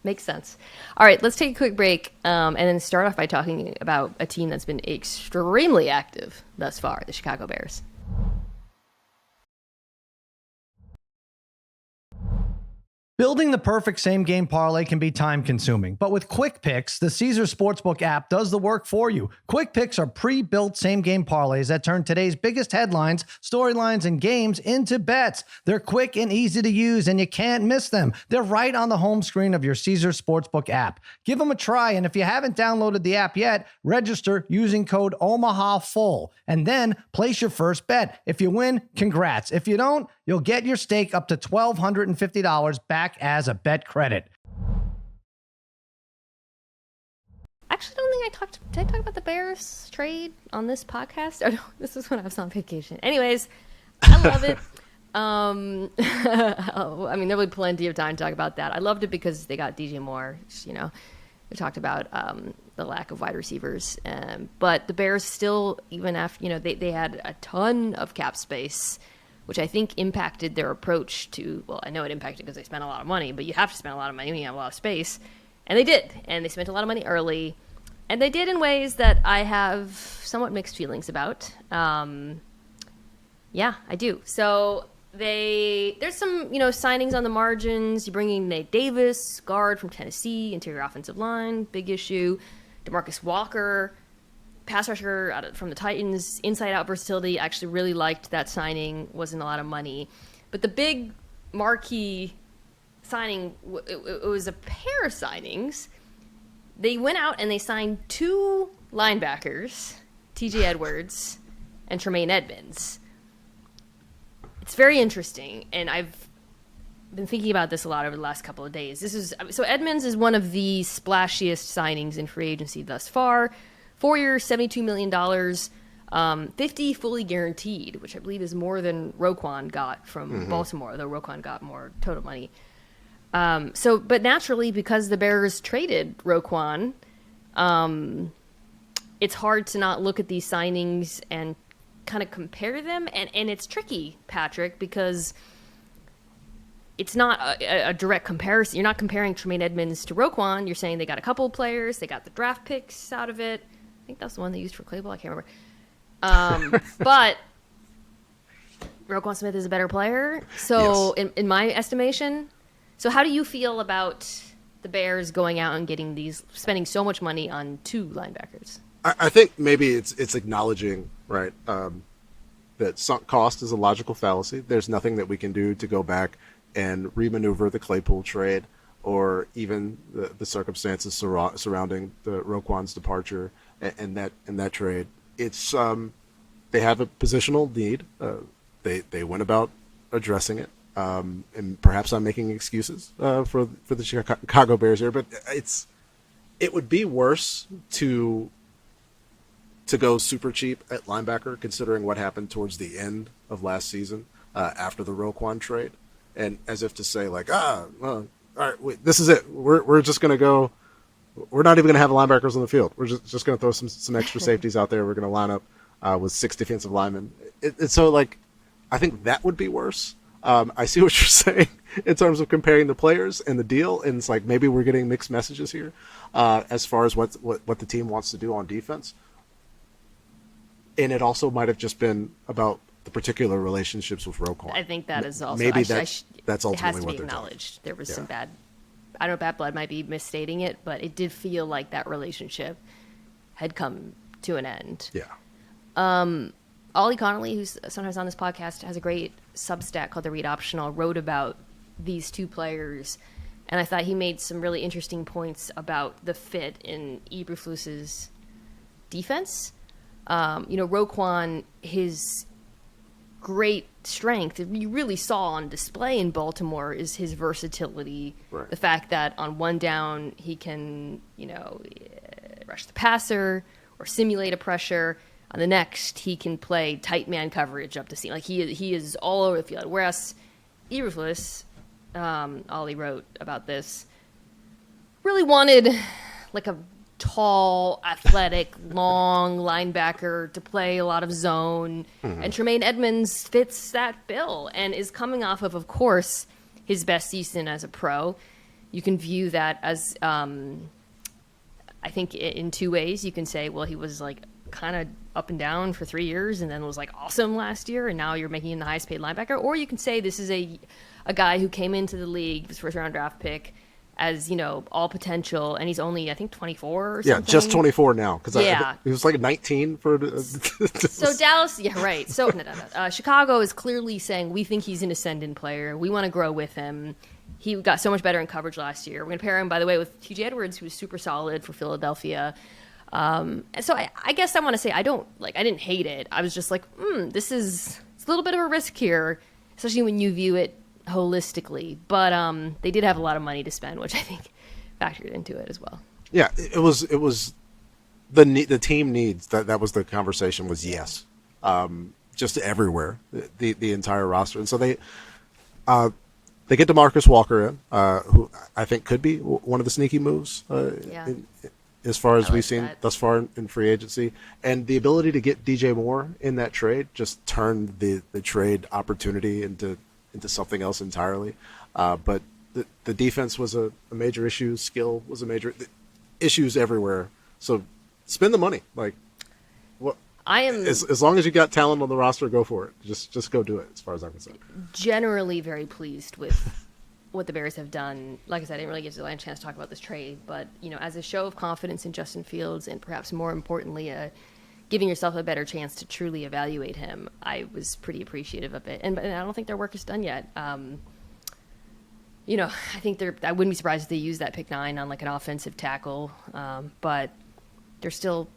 Makes sense. All right, let's take a quick break and then start off by talking about a team that's been extremely active thus far, the Chicago Bears. Building the perfect same-game parlay can be time-consuming, but with Quick Picks, the Caesar Sportsbook app does the work for you. Quick Picks are pre-built same-game parlays that turn today's biggest headlines, storylines, and games into bets. They're quick and easy to use, and you can't miss them. They're right on the home screen of your Caesar Sportsbook app. Give them a try, and if you haven't downloaded the app yet, register using code OMAHAFULL, and then place your first bet. If you win, congrats. If you don't, you'll get your stake up to $1,250 back as a bet credit. Actually, I don't think did I talk about the Bears trade on this podcast? Or no, this was when I was on vacation. Anyways, I love it. There'll be plenty of time to talk about that. I loved it because they got DJ Moore. We talked about the lack of wide receivers. But the Bears still, even after, they had a ton of cap space which I think impacted their approach to, well, I know it impacted because they spent a lot of money, but you have to spend a lot of money when you have a lot of space. And they did. And they spent a lot of money early. And they did in ways that I have somewhat mixed feelings about. Yeah, I do. So there's some, signings on the margins. You bring in Nate Davis, guard from Tennessee, interior offensive line, big issue. DeMarcus Walker, pass rusher from the Titans, inside-out versatility. Actually really liked that signing. Wasn't a lot of money. But the big marquee signing, it was a pair of signings. They went out and they signed 2 linebackers, T.J. Edwards and Tremaine Edmonds. It's very interesting, and I've been thinking about this a lot over the last couple of days. So Edmonds is one of the splashiest signings in free agency thus far. 4 years, $72 million, 50 fully guaranteed, which I believe is more than Roquan got from Baltimore, though Roquan got more total money. But naturally, because the Bears traded Roquan, it's hard to not look at these signings and kind of compare them. And it's tricky, Patrick, because it's not a direct comparison. You're not comparing Tremaine Edmonds to Roquan. You're saying they got a couple of players. They got the draft picks out of it. I think that's the one they used for Claybon. I can't remember. But Roquan Smith is a better player. So yes. in my estimation. So how do you feel about the Bears going out and spending so much money on 2 linebackers? I think maybe it's acknowledging, right, that sunk cost is a logical fallacy. There's nothing that we can do to go back and remaneuver the Claypool trade or even the circumstances surrounding the Roquan's departure and that trade. It's they have a positional need. They went about addressing it. And perhaps I'm making excuses for the Chicago Bears here, but it would be worse to go super cheap at linebacker, considering what happened towards the end of last season after the Roquan trade, and as if to say like, well, all right, this is it. We're just going to go. We're not even going to have linebackers on the field. We're just going to throw some extra safeties out there. We're going to line up with 6 defensive linemen. So like, I think that would be worse. I see what you're saying in terms of comparing the players and the deal, and it's like maybe we're getting mixed messages here as far as what the team wants to do on defense. And it also might have just been about the particular relationships with Roquan. I think that is also maybe that's ultimately it has to what be they're acknowledged. There was some bad. I don't know, bad blood might be misstating it, but it did feel like that relationship had come to an end. Yeah. Ollie Connolly, who's sometimes on this podcast, has a great Substack called The Read Optional, wrote about these 2 players, and I thought he made some really interesting points about the fit in Eberflus's defense. Roquan, his great strength, you really saw on display in Baltimore, is his versatility. Right. The fact that on one down he can, rush the passer or simulate a pressure. On the next, he can play tight man coverage up the seam. Like he is all over the field. Whereas Eberflus, Ollie wrote about this, really wanted like a tall, athletic, long linebacker to play a lot of zone. And Tremaine Edmonds fits that bill and is coming off of course, his best season as a pro. You can view that as, I think in 2 ways. You can say, well, he was like kind of up and down for 3 years and then was like awesome last year, and now you're making him the highest paid linebacker. Or you can say this is a guy who came into the league, his first round draft pick, as all potential, and he's only I think 24 or something. Yeah, just 24 now, because he was like 19 for. So Dallas, yeah, right. So Chicago is clearly saying we think he's an ascendant player. We want to grow with him. He got so much better in coverage last year. We're going to pair him, by the way, with T.J. Edwards, who was super solid for Philadelphia. So I guess I want to say I didn't hate it. I was just like, it's a little bit of a risk here, especially when you view it holistically. But they did have a lot of money to spend, which I think factored into it as well. Yeah, it was the team needs. That was the conversation. Was yes, just everywhere, the entire roster, and so they get DeMarcus Walker in, who I think could be one of the sneaky moves as far as I like we've seen that. thus far in free agency. And the ability to get DJ Moore in that trade just turned the trade opportunity into something else entirely. But the defense was a major issue. Skill was a major issues everywhere. So spend the money. Like, what? I am As long as you got talent on the roster, go for it. Just go do it, as far as I'm concerned. generally very pleased with what the Bears have done. Like I said, I didn't really get a chance to talk about this trade, but as a show of confidence in Justin Fields, and perhaps more importantly, giving yourself a better chance to truly evaluate him, I was pretty appreciative of it. And I don't think their work is done yet. I think I wouldn't be surprised if they use that pick 9 on like an offensive tackle, but there's still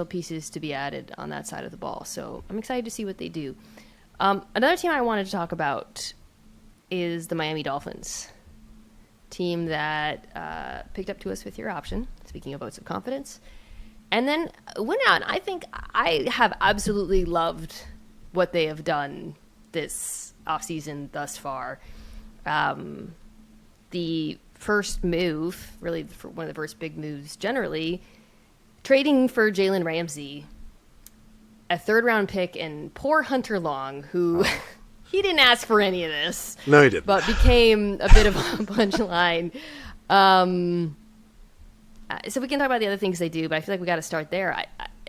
pieces to be added on that side of the ball. So I'm excited to see what they do. Another team I wanted to talk about is the Miami Dolphins, team that picked up to us with your option, speaking of votes of confidence, and then went out. I think I have absolutely loved what they have done this offseason thus far. The first move, really one of the first big moves generally, trading for Jalen Ramsey, a third-round pick, and poor Hunter Long, who he didn't ask for any of this. No, he didn't. But became a bit of a punchline. So we can talk about the other things they do, but I feel like we got to start there.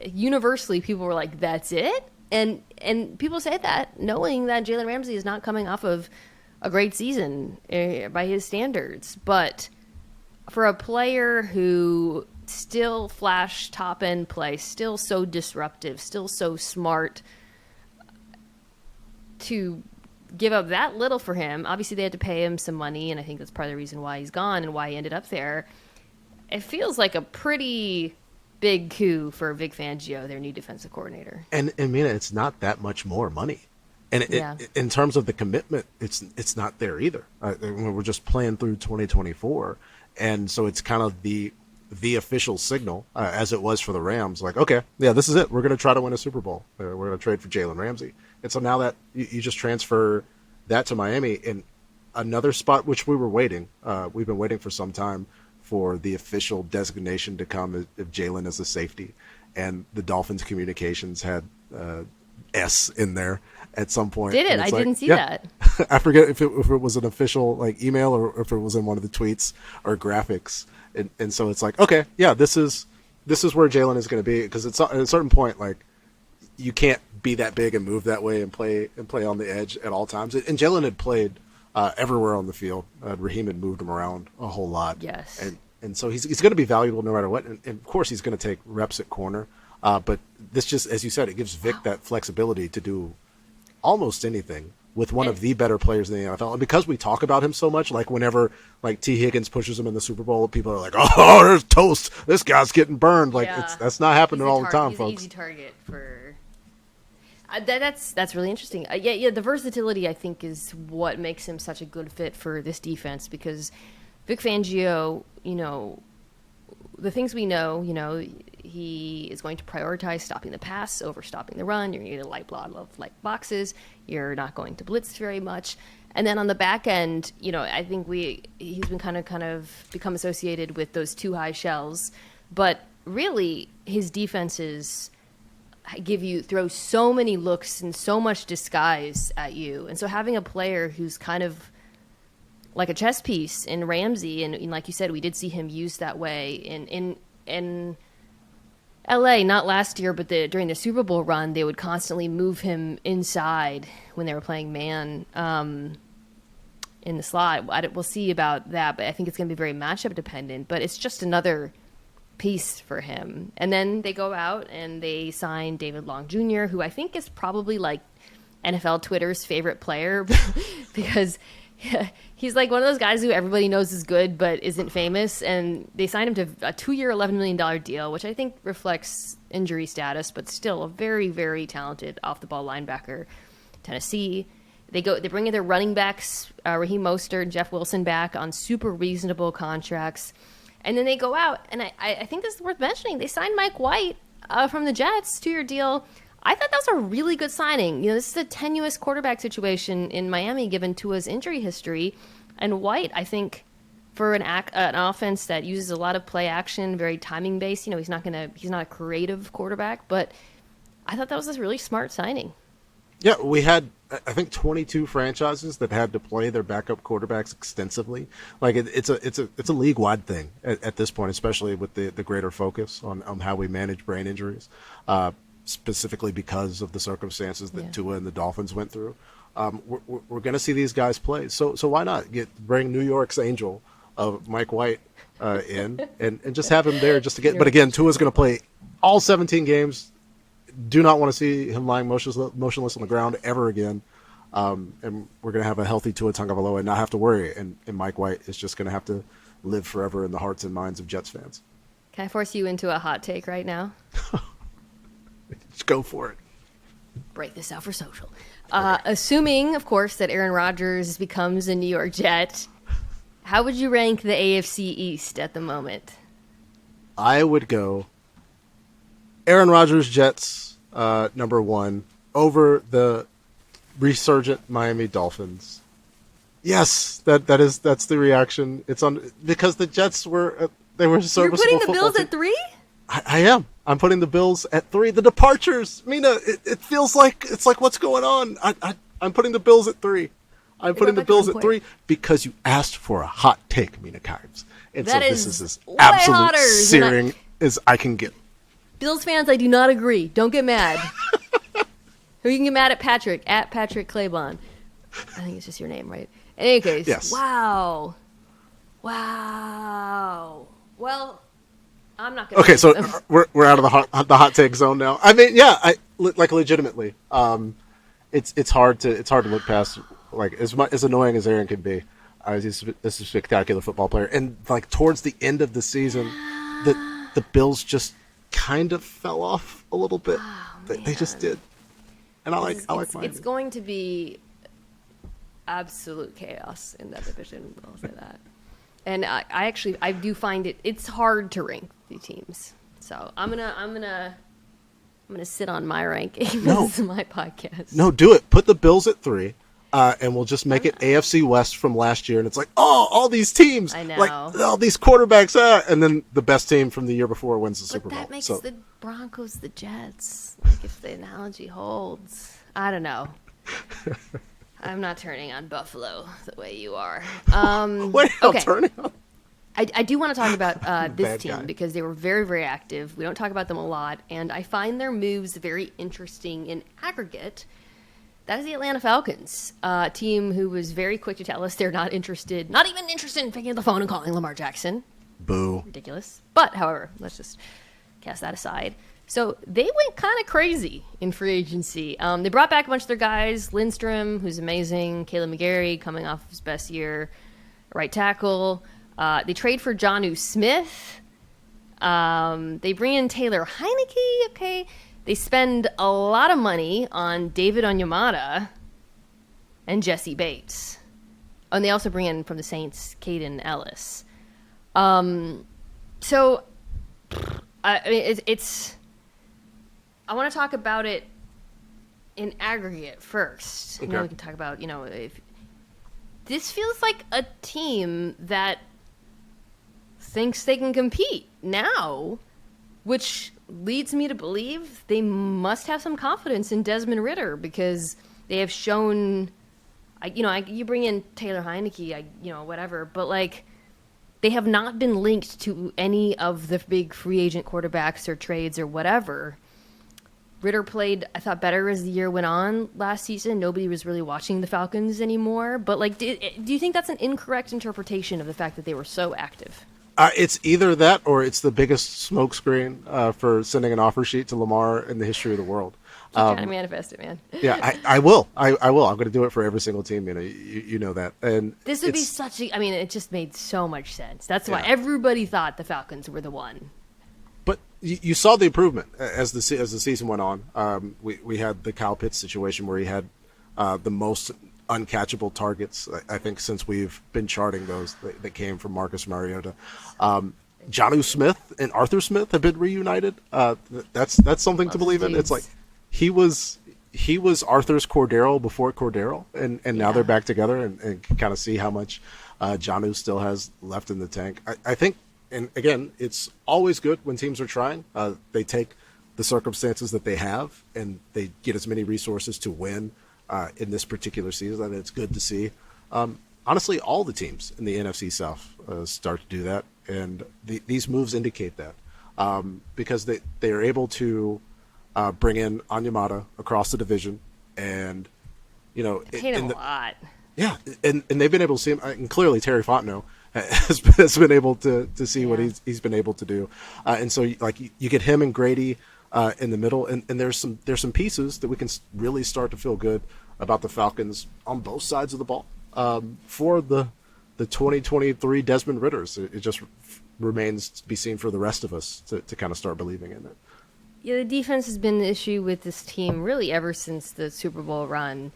Universally, people were like, "That's it," and people say that knowing that Jalen Ramsey is not coming off of a great season by his standards, but for a player who still flash top end play, still so disruptive, still so smart, to give up that little for him. Obviously they had to pay him some money, and I think that's part of the reason why he's gone and why he ended up there. It feels like a pretty big coup for Vic Fangio, their new defensive coordinator. And Mina, it's not that much more money. And in terms of the commitment, it's not there either. We're just playing through 2024, and so it's kind of the official signal, as it was for the Rams. Like, okay, yeah, this is it. We're going to try to win a Super Bowl. We're going to trade for Jalen Ramsey. And so now that you just transfer that to Miami in another spot, which we were waiting. We've been waiting for some time for the official designation to come of Jalen as a safety, and the Dolphins communications had S in there at some point. Did it? I didn't see that. I forget if it was an official like email or if it was in one of the tweets or graphics. And so it's like, okay, yeah, this is where Jalen is going to be, because at a certain point, like, you can't be that big and move that way and play on the edge at all times. And Jalen had played everywhere on the field. Raheem had moved him around a whole lot. Yes. And so he's going to be valuable no matter what. And of course, he's going to take reps at corner. But this just, as you said, it gives Vic that flexibility to do almost anything with one of the better players in the NFL. And because we talk about him so much, like whenever like T. Higgins pushes him in the Super Bowl, people are like, "Oh, there's toast. This guy's getting burned." Like that's not happening all the time, folks. He's an easy target for. That's really interesting. Yeah. The versatility, I think, is what makes him such a good fit for this defense, because Vic Fangio, the things we know, he is going to prioritize stopping the pass over stopping the run. You're going to need a light block of light boxes. You're not going to blitz very much. And then on the back end, I think he's been kind of become associated with those two high shells. But really, his defenses throw so many looks and so much disguise at you. And so having a player who's kind of like a chess piece in Ramsey, and like you said, we did see him used that way in LA, not last year, but during the Super Bowl run, they would constantly move him inside when they were playing man in the slot. We'll see about that, but I think it's going to be very matchup dependent. But it's just another piece for him. And then they go out and they sign David Long Jr., who I think is probably like NFL Twitter's favorite player because he's like one of those guys who everybody knows is good but isn't famous, and they signed him to a 2-year, $11 million deal, which I think reflects injury status, but still a very, very talented off-the-ball linebacker. Tennessee, they bring in their running backs, Raheem Mostert and Jeff Wilson, back on super reasonable contracts, and then they go out, and I think this is worth mentioning, they signed Mike White from the Jets, 2-year deal. I thought that was a really good signing. This is a tenuous quarterback situation in Miami given Tua's injury history. And White, I think, for an offense that uses a lot of play action, very timing based. He's not a creative quarterback, but I thought that was a really smart signing. Yeah, we had, I think, 22 franchises that had to play their backup quarterbacks extensively. Like it's a league wide thing at this point, especially with the greater focus on how we manage brain injuries, specifically because of the circumstances that Tua and the Dolphins went through. We're going to see these guys play, so why not bring New York's Angel of Mike White in and just have him there just to get. But again, Tua's going to play all 17 games. Do not want to see him lying motionless on the ground ever again. And we're going to have a healthy Tua Tagovailoa and not have to worry. And Mike White is just going to have to live forever in the hearts and minds of Jets fans. Can I force you into a hot take right now? Just go for it. Break this out for social. Assuming, of course, that Aaron Rodgers becomes a New York Jet, how would you rank the AFC East at the moment? I would go Aaron Rodgers Jets, number one, over the resurgent Miami Dolphins. Yes, that's the reaction. It's on because the Jets were serviceable. You're putting the Bills team. at 3? I am. I'm putting the Bills at 3. The departures, Mina. It feels like it's like what's going on. I'm putting the Bills at 3. I'm putting the Bills at 3 because you asked for a hot take, Mina Kimes. And that so this is as way absolute hotter searing as I can get. Bills fans, I do not agree. Don't get mad. Who you can get mad at Patrick Claybon. I think it's just your name, right? In any case, yes. Wow. Well, I'm not going to. Okay, so we're out of the hot take zone now. I mean, yeah, legitimately, it's hard to look past like as annoying as Aaron can be. He's a spectacular football player, and like towards the end of the season, the Bills just kind of fell off a little bit. They just did, and I like Miami. It's going to be absolute chaos in that division. I'll say that. And I do find it's hard to rank the teams. So I'm gonna sit on my ranking. No. This is my podcast. No, do it. Put the Bills at 3. And we'll just make it AFC West from last year, and it's like, all these teams, I know. like all these quarterbacks, and then the best team from the year before wins the Super Bowl. But that makes so. the Broncos the Jets. Like if the analogy holds, I don't know. I'm not turning on Buffalo the way you are. Wait, I'm okay. turning on. I do want to talk about this team guy. because they were very, very active. We don't talk about them a lot, and I find their moves very interesting in aggregate. That is the Atlanta Falcons, a team who was very quick to tell us they're not even interested in picking up the phone and calling Lamar Jackson. Boo. Ridiculous. But, however, let's just cast that aside. So they went kind of crazy in free agency. They brought back a bunch of their guys. Lindstrom, who's amazing. Caleb McGarry, coming off his best year. Right tackle. They trade for JuJu Smith. They bring in Taylor Heineke. Okay. They spend a lot of money on David Onyemata and Jesse Bates. Oh, and they also bring in from the Saints, Caden Ellis. So, I mean, it's. I want to talk about it in aggregate first. Okay. We can talk about, if this feels like a team that thinks they can compete now, which leads me to believe they must have some confidence in Desmond Ridder because they have shown, you bring in Taylor Heineke, whatever, but like they have not been linked to any of the big free agent quarterbacks or trades or whatever. Ridder played, I thought, better as the year went on last season. Nobody was really watching the Falcons anymore. But like, do you think that's an incorrect interpretation of the fact that they were so active? It's either that or it's the biggest smokescreen for sending an offer sheet to Lamar in the history of the world. Keep trying to manifest it, man. Yeah, I will. I will. I'm going to do it for every single team. You know that. And this would be such a. I mean, it just made so much sense. That's why everybody thought the Falcons were the one. But you saw the improvement as the season went on. We had the Kyle Pitts situation where he had the most uncatchable targets, I think, since we've been charting those that came from Marcus Mariota. JuJu Smith and Arthur Smith have been reunited. That's something to believe in. It's like he was Arthur's Cordero before Cordero, and now they're back together and kind of see how much JuJu still has left in the tank. I think, and again, it's always good when teams are trying. They take the circumstances that they have and they get as many resources to win in this particular season. And it's good to see. Honestly, all the teams in the NFC South start to do that, and these moves indicate that because they are able to bring in Onyemata across the division, and I hate him a lot. Yeah, and they've been able to see him, and clearly Terry Fontenot has been able to see what he's been able to do, and so like you get him and Grady in the middle, and there's some pieces that we can really start to feel good about the Falcons on both sides of the ball for the 2023 Desmond Ritters. It just remains to be seen for the rest of us to kind of start believing in it. Yeah, the defense has been the issue with this team really ever since the Super Bowl run.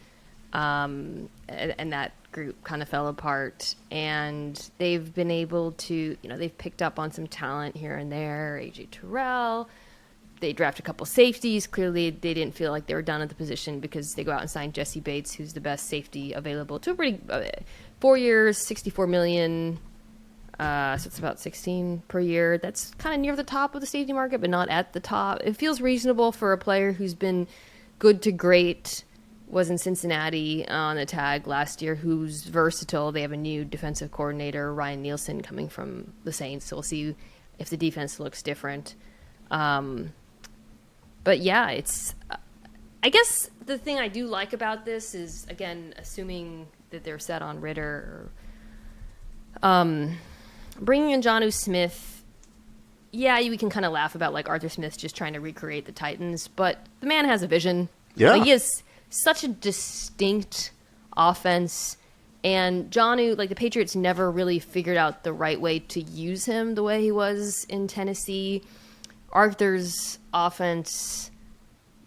And that group kind of fell apart, and they've been able to, they've picked up on some talent here and there. AJ Terrell, they drafted a couple safeties. Clearly, they didn't feel like they were done at the position because they go out and sign Jesse Bates, who's the best safety available to a pretty 4 years, $64 million. So it's about 16 per year. That's kind of near the top of the safety market, but not at the top. It feels reasonable for a player who's been good to great. Was in Cincinnati on a tag last year, who's versatile. They have a new defensive coordinator, Ryan Nielsen, coming from the Saints, so we'll see if the defense looks different. But yeah, it's I guess the thing I do like about this is, again, assuming that they're set on Ritter, bringing in JuJu Smith. Yeah, we can kind of laugh about like Arthur Smith just trying to recreate the Titans, but the man has a vision. Yeah, he is such a distinct offense, and JuJu, like the Patriots never really figured out the right way to use him the way he was in Tennessee. Arthur's offense,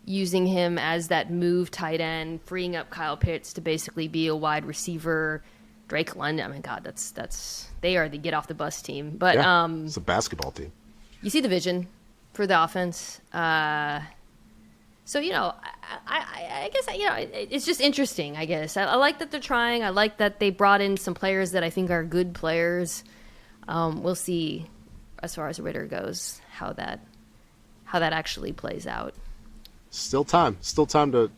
using him as that move tight end, freeing up Kyle Pitts to basically be a wide receiver. Drake London, I mean, God, that's they are the get off the bus team. But yeah, it's a basketball team. You see the vision for the offense. So, I guess, it's just interesting, I guess. I like that they're trying. I like that they brought in some players that I think are good players. We'll see, as far as Ritter goes, how that actually plays out. Still time to...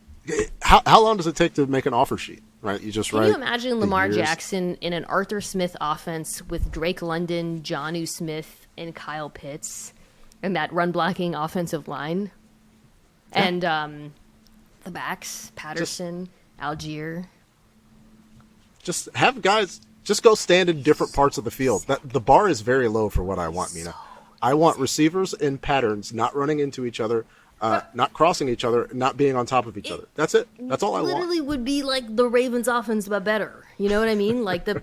How long does it take to make an offer sheet, right? You just write... Can you imagine Lamar Jackson in an Arthur Smith offense with Drake London, JuJu Smith, and Kyle Pitts, and that run-blocking offensive line? Yeah. And the backs, Patterson, Algier. Just have guys just go stand in different parts of the field. The bar is very low for what I want, Mina. I want receivers in patterns, not running into each other, not crossing each other, not being on top of each other. That's it. That's all I want. Literally would be like the Ravens offense, but better. You know what I mean? Like in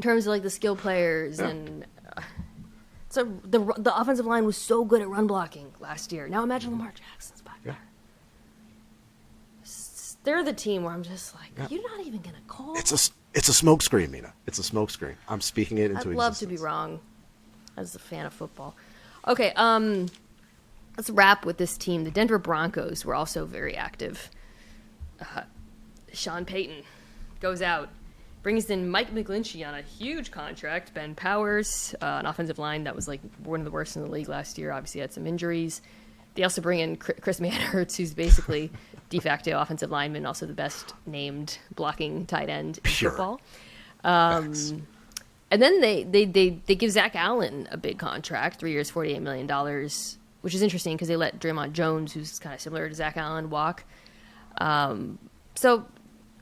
terms of like the skill players and... So the offensive line was so good at run blocking last year. Now imagine Lamar Jackson's back there. They're the team where I'm just like, you're not even gonna call. It's a smoke screen, Mina. It's a smoke screen. I'm speaking it into existence. I'd love to be wrong, as a fan of football. Okay, let's wrap with this team. The Denver Broncos were also very active. Sean Payton goes out. Brings in Mike McGlinchey on a huge contract. Ben Powers, an offensive line that was like one of the worst in the league last year. Obviously had some injuries. They also bring in Chris Manhertz, who's basically de facto offensive lineman, also the best named blocking tight end in football. And then they give Zach Allen a big contract, 3 years, $48 million, which is interesting because they let Dre'Mont Jones, who's kind of similar to Zach Allen, walk. So...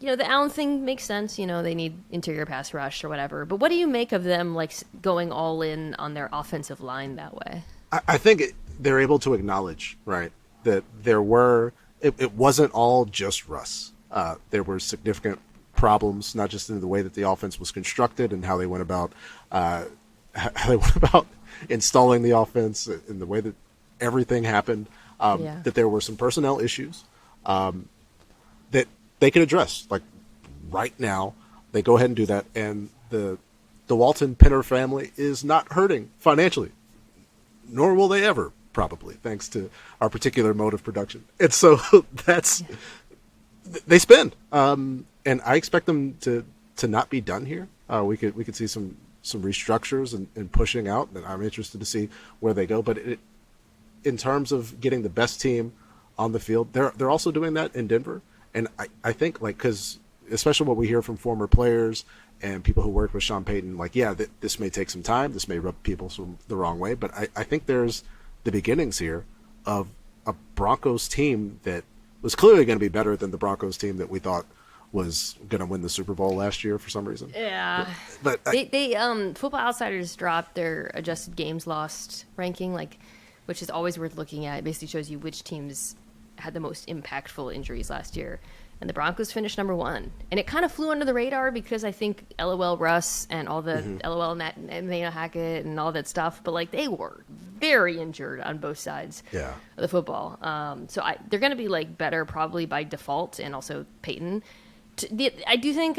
the Allen thing makes sense. They need interior pass rush or whatever. But what do you make of them, like, going all in on their offensive line that way? I think they're able to acknowledge, right, that it wasn't all just Russ. There were significant problems, not just in the way that the offense was constructed and how they went about installing the offense, in the way that everything happened. That there were some personnel issues that they can address, like right now. They go ahead and do that, and the Walton Penner family is not hurting financially, nor will they ever, probably, thanks to our particular mode of production. And so they spend, and I expect them to to not be done here. We could see some restructures and pushing out, and I'm interested to see where they go. But in terms of getting the best team on the field, they're also doing that in Denver. And I think, like, because especially what we hear from former players and people who worked with Sean Payton, like, yeah, this may take some time, this may rub people the wrong way, but I think there's the beginnings here of a Broncos team that was clearly going to be better than the Broncos team that we thought was going to win the Super Bowl last year for some reason. Yeah. But they Football Outsiders dropped their adjusted games lost ranking, like, which is always worth looking at. It basically shows you which teams had the most impactful injuries last year. And the Broncos finished number 1. And it kind of flew under the radar because I think LOL Russ and all the LOL Matt and Maina Hackett and all that stuff, but like they were very injured on both sides of the football. So they're going to be like better probably by default, and also Peyton. I do think,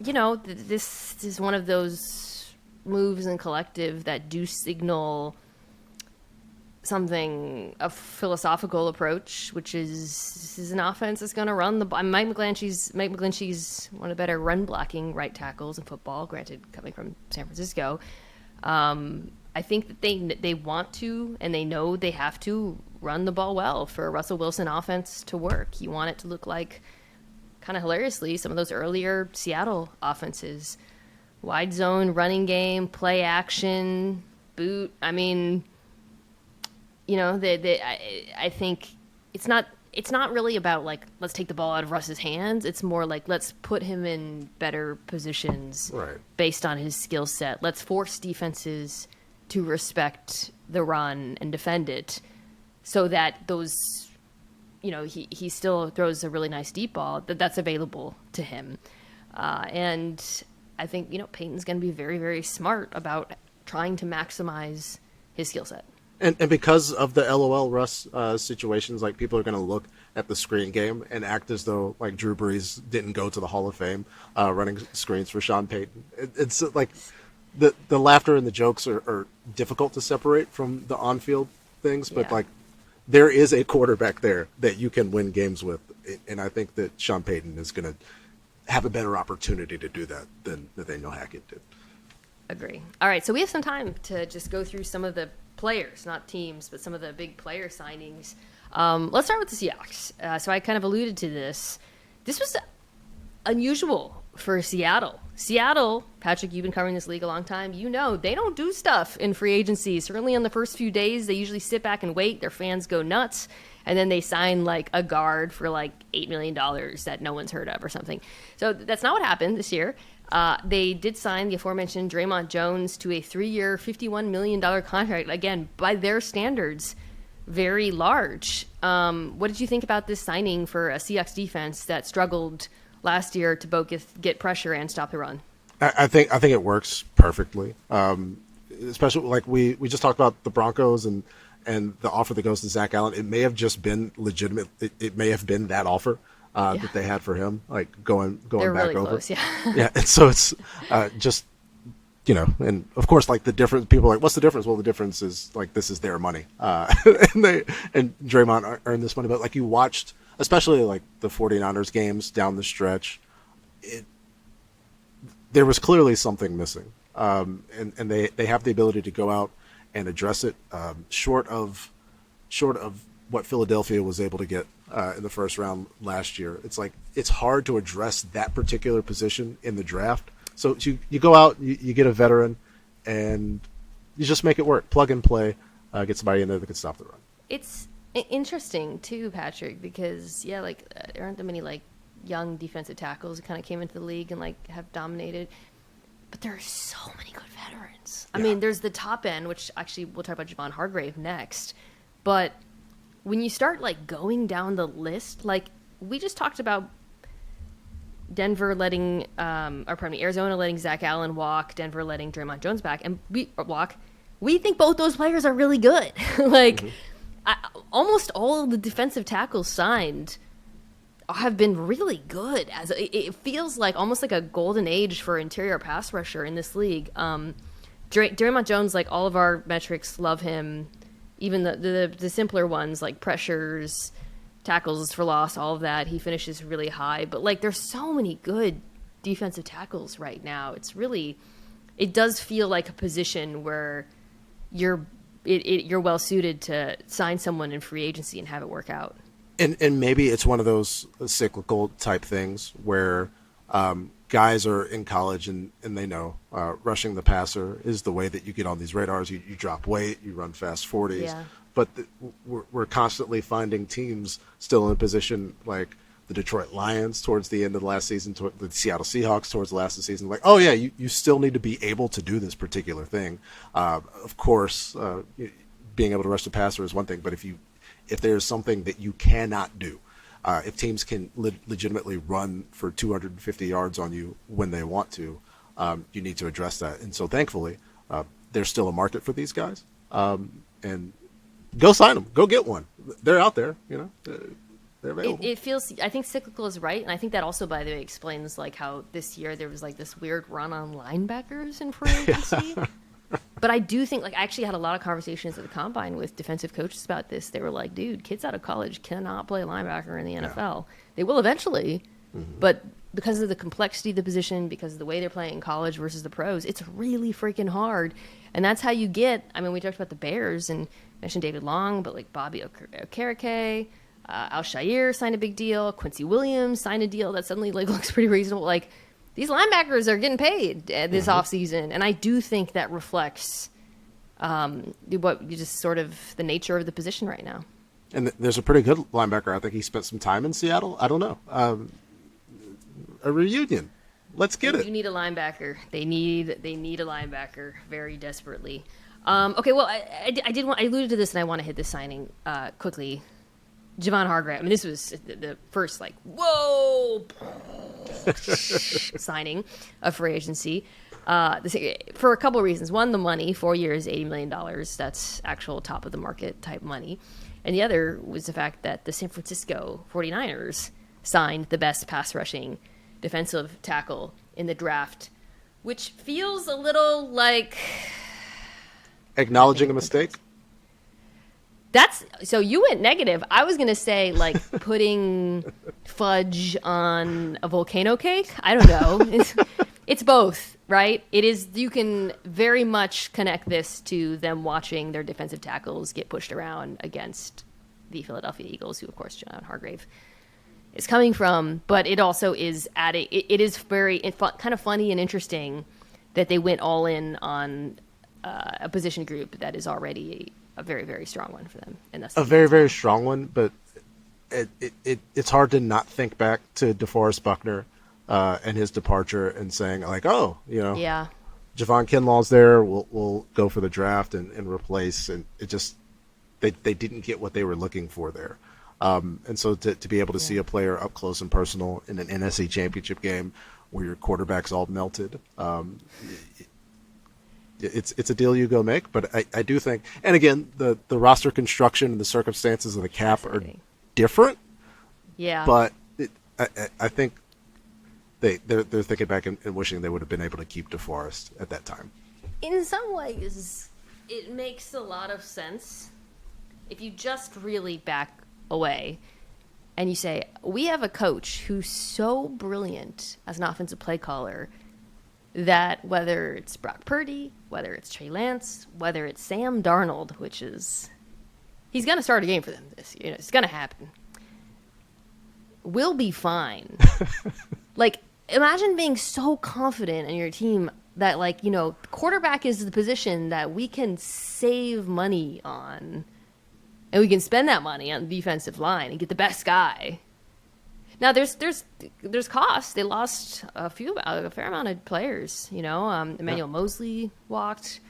this is one of those moves in collective that do signal something, a philosophical approach, which is this is an offense that's going to run the ball. Mike McGlinchey's one of the better run blocking right tackles in football, granted coming from San Francisco. I think that they want to, and they know they have to run the ball well for a Russell Wilson offense to work. You want it to look like, kind of hilariously, some of those earlier Seattle offenses. Wide zone, running game, play action, boot. I mean, I think it's not really about like, let's take the ball out of Russ's hands. It's more like, let's put him in better positions based on his skill set. Let's force defenses to respect the run and defend it so that those, he still throws a really nice deep ball that's available to him. And I think, Peyton's going to be very, very smart about trying to maximize his skill set. And because of the LOL Russ situations, like, people are going to look at the screen game and act as though like Drew Brees didn't go to the Hall of Fame running screens for Sean Payton. It's like the laughter and the jokes are difficult to separate from the on-field things, but like there is a quarterback there that you can win games with, and I think that Sean Payton is going to have a better opportunity to do that than Nathaniel Hackett did. Agree. All right, so we have some time to just go through some of the players, not teams, but some of the big player signings. Let's start with the Seahawks. So I kind of alluded to this. This was unusual for Seattle. Seattle, Patrick, you've been covering this league a long time. They don't do stuff in free agency. Certainly on the first few days, they usually sit back and wait. Their fans go nuts. And then they sign like a guard for like $8 million that no one's heard of or something. So that's not what happened this year. They did sign the aforementioned Dre'Mont Jones to a 3-year, $51 million contract. Again, by their standards, very large. What did you think about this signing for a Seahawks defense that struggled last year to both get pressure and stop the run? I think it works perfectly. Especially like we just talked about the Broncos and the offer that goes to Zach Allen. It may have just been legitimate. It may have been that offer that they had for him, like going They're back really over. Close, Yeah, and so it's just and of course, like the difference. People are like, what's the difference? Well, the difference is like this is their money, and Dre'Mont earned this money. But like you watched, especially like the 49ers games down the stretch, there was clearly something missing, and they have the ability to go out and address it, short of what Philadelphia was able to get in the first round last year. It's like it's hard to address that particular position in the draft. So you go out, you get a veteran, and you just make it work. Plug and play, get somebody in there that can stop the run. It's interesting too, Patrick, because there aren't that many like young defensive tackles who kind of came into the league and like have dominated. But there are so many good veterans. I mean, there's the top end, which actually we'll talk about Javon Hargrave next. But when you start like going down the list, like we just talked about Arizona letting Zach Allen walk, Denver letting Dre'Mont Jones back, and we think both those players are really good. Almost all of the defensive tackles signed have been really good. As it feels like almost like a golden age for interior pass rusher in this league. Dre'Mont Jones, like all of our metrics, love him. Even the simpler ones like pressures, tackles for loss, all of that, he finishes really high. But like there's so many good defensive tackles right now. It does feel like a position where you're well suited to sign someone in free agency and have it work out. And maybe it's one of those cyclical type things where guys are in college and they know rushing the passer is the way that you get on these radars. You drop weight, you run fast 40s. Yeah. But we're constantly finding teams still in a position like the Detroit Lions towards the end of the last season, the Seattle Seahawks towards the last of the season. Like, oh, yeah, you still need to be able to do this particular thing. Of course, being able to rush the passer is one thing, but if there's something that you cannot do, if teams can legitimately run for 250 yards on you when they want to, you need to address that. And so thankfully, there's still a market for these guys. And go sign them. Go get one. They're out there, they're available. It feels, I think cyclical is right. And I think that also, by the way, explains like how this year there was like this weird run on linebackers in free agency. But I do think, like, I actually had a lot of conversations at the Combine with defensive coaches about this. They were like, dude, kids out of college cannot play linebacker in the NFL. Yeah. They will eventually, but because of the complexity of the position, because of the way they're playing in college versus the pros, it's really freaking hard. And that's how you get, I mean, we talked about the Bears and mentioned David Long, but like Bobby Okereke, Al-Shaair signed a big deal. Quincy Williams signed a deal that suddenly like looks pretty reasonable. Like, these linebackers are getting paid this offseason, and I do think that reflects what you just sort of the nature of the position right now. And there's a pretty good linebacker. I think he spent some time in Seattle. I don't know. A reunion. Let's get it. You need a linebacker. They need a linebacker very desperately. Okay, well, I alluded to this, and I want to hit this signing quickly. Javon Hargrave. I mean, this was the first, like, whoa signing of free agency for a couple of reasons. One, the money, 4 years, $80 million. That's actual top of the market type money. And the other was the fact that the San Francisco 49ers signed the best pass rushing defensive tackle in the draft, which feels a little like acknowledging a mistake. That's so you went negative. I was gonna say like putting fudge on a volcano cake. I don't know. It's both, right? It is. You can very much connect this to them watching their defensive tackles get pushed around against the Philadelphia Eagles, who of course Javon Hargrave is coming from. But it also is adding. It is very kind of funny and interesting that they went all in on a position group that is already a very, very strong one for them. And that's a very, very strong one, but it's hard to not think back to DeForest Buckner and his departure and saying like, oh, yeah, Javon Kinlaw's there. We'll go for the draft and replace. And it just they didn't get what they were looking for there. And so to be able to see a player up close and personal in an NFC Championship game where your quarterback's all melted, it's a deal you go make. But I do think, and again, the roster construction and the circumstances of the cap are different. Yeah. But I think they're thinking back and wishing they would have been able to keep DeForest at that time. In some ways, it makes a lot of sense if you just really back away and you say, we have a coach who's so brilliant as an offensive play caller that whether it's Brock Purdy, whether it's Trey Lance, whether it's Sam Darnold, which is he's going to start a game for them this year. It's going to happen. We'll be fine. Like, imagine being so confident in your team that, like, quarterback is the position that we can save money on, and we can spend that money on the defensive line and get the best guy. Now, there's costs. They lost a fair amount of players. Emmanuel Mosley walked,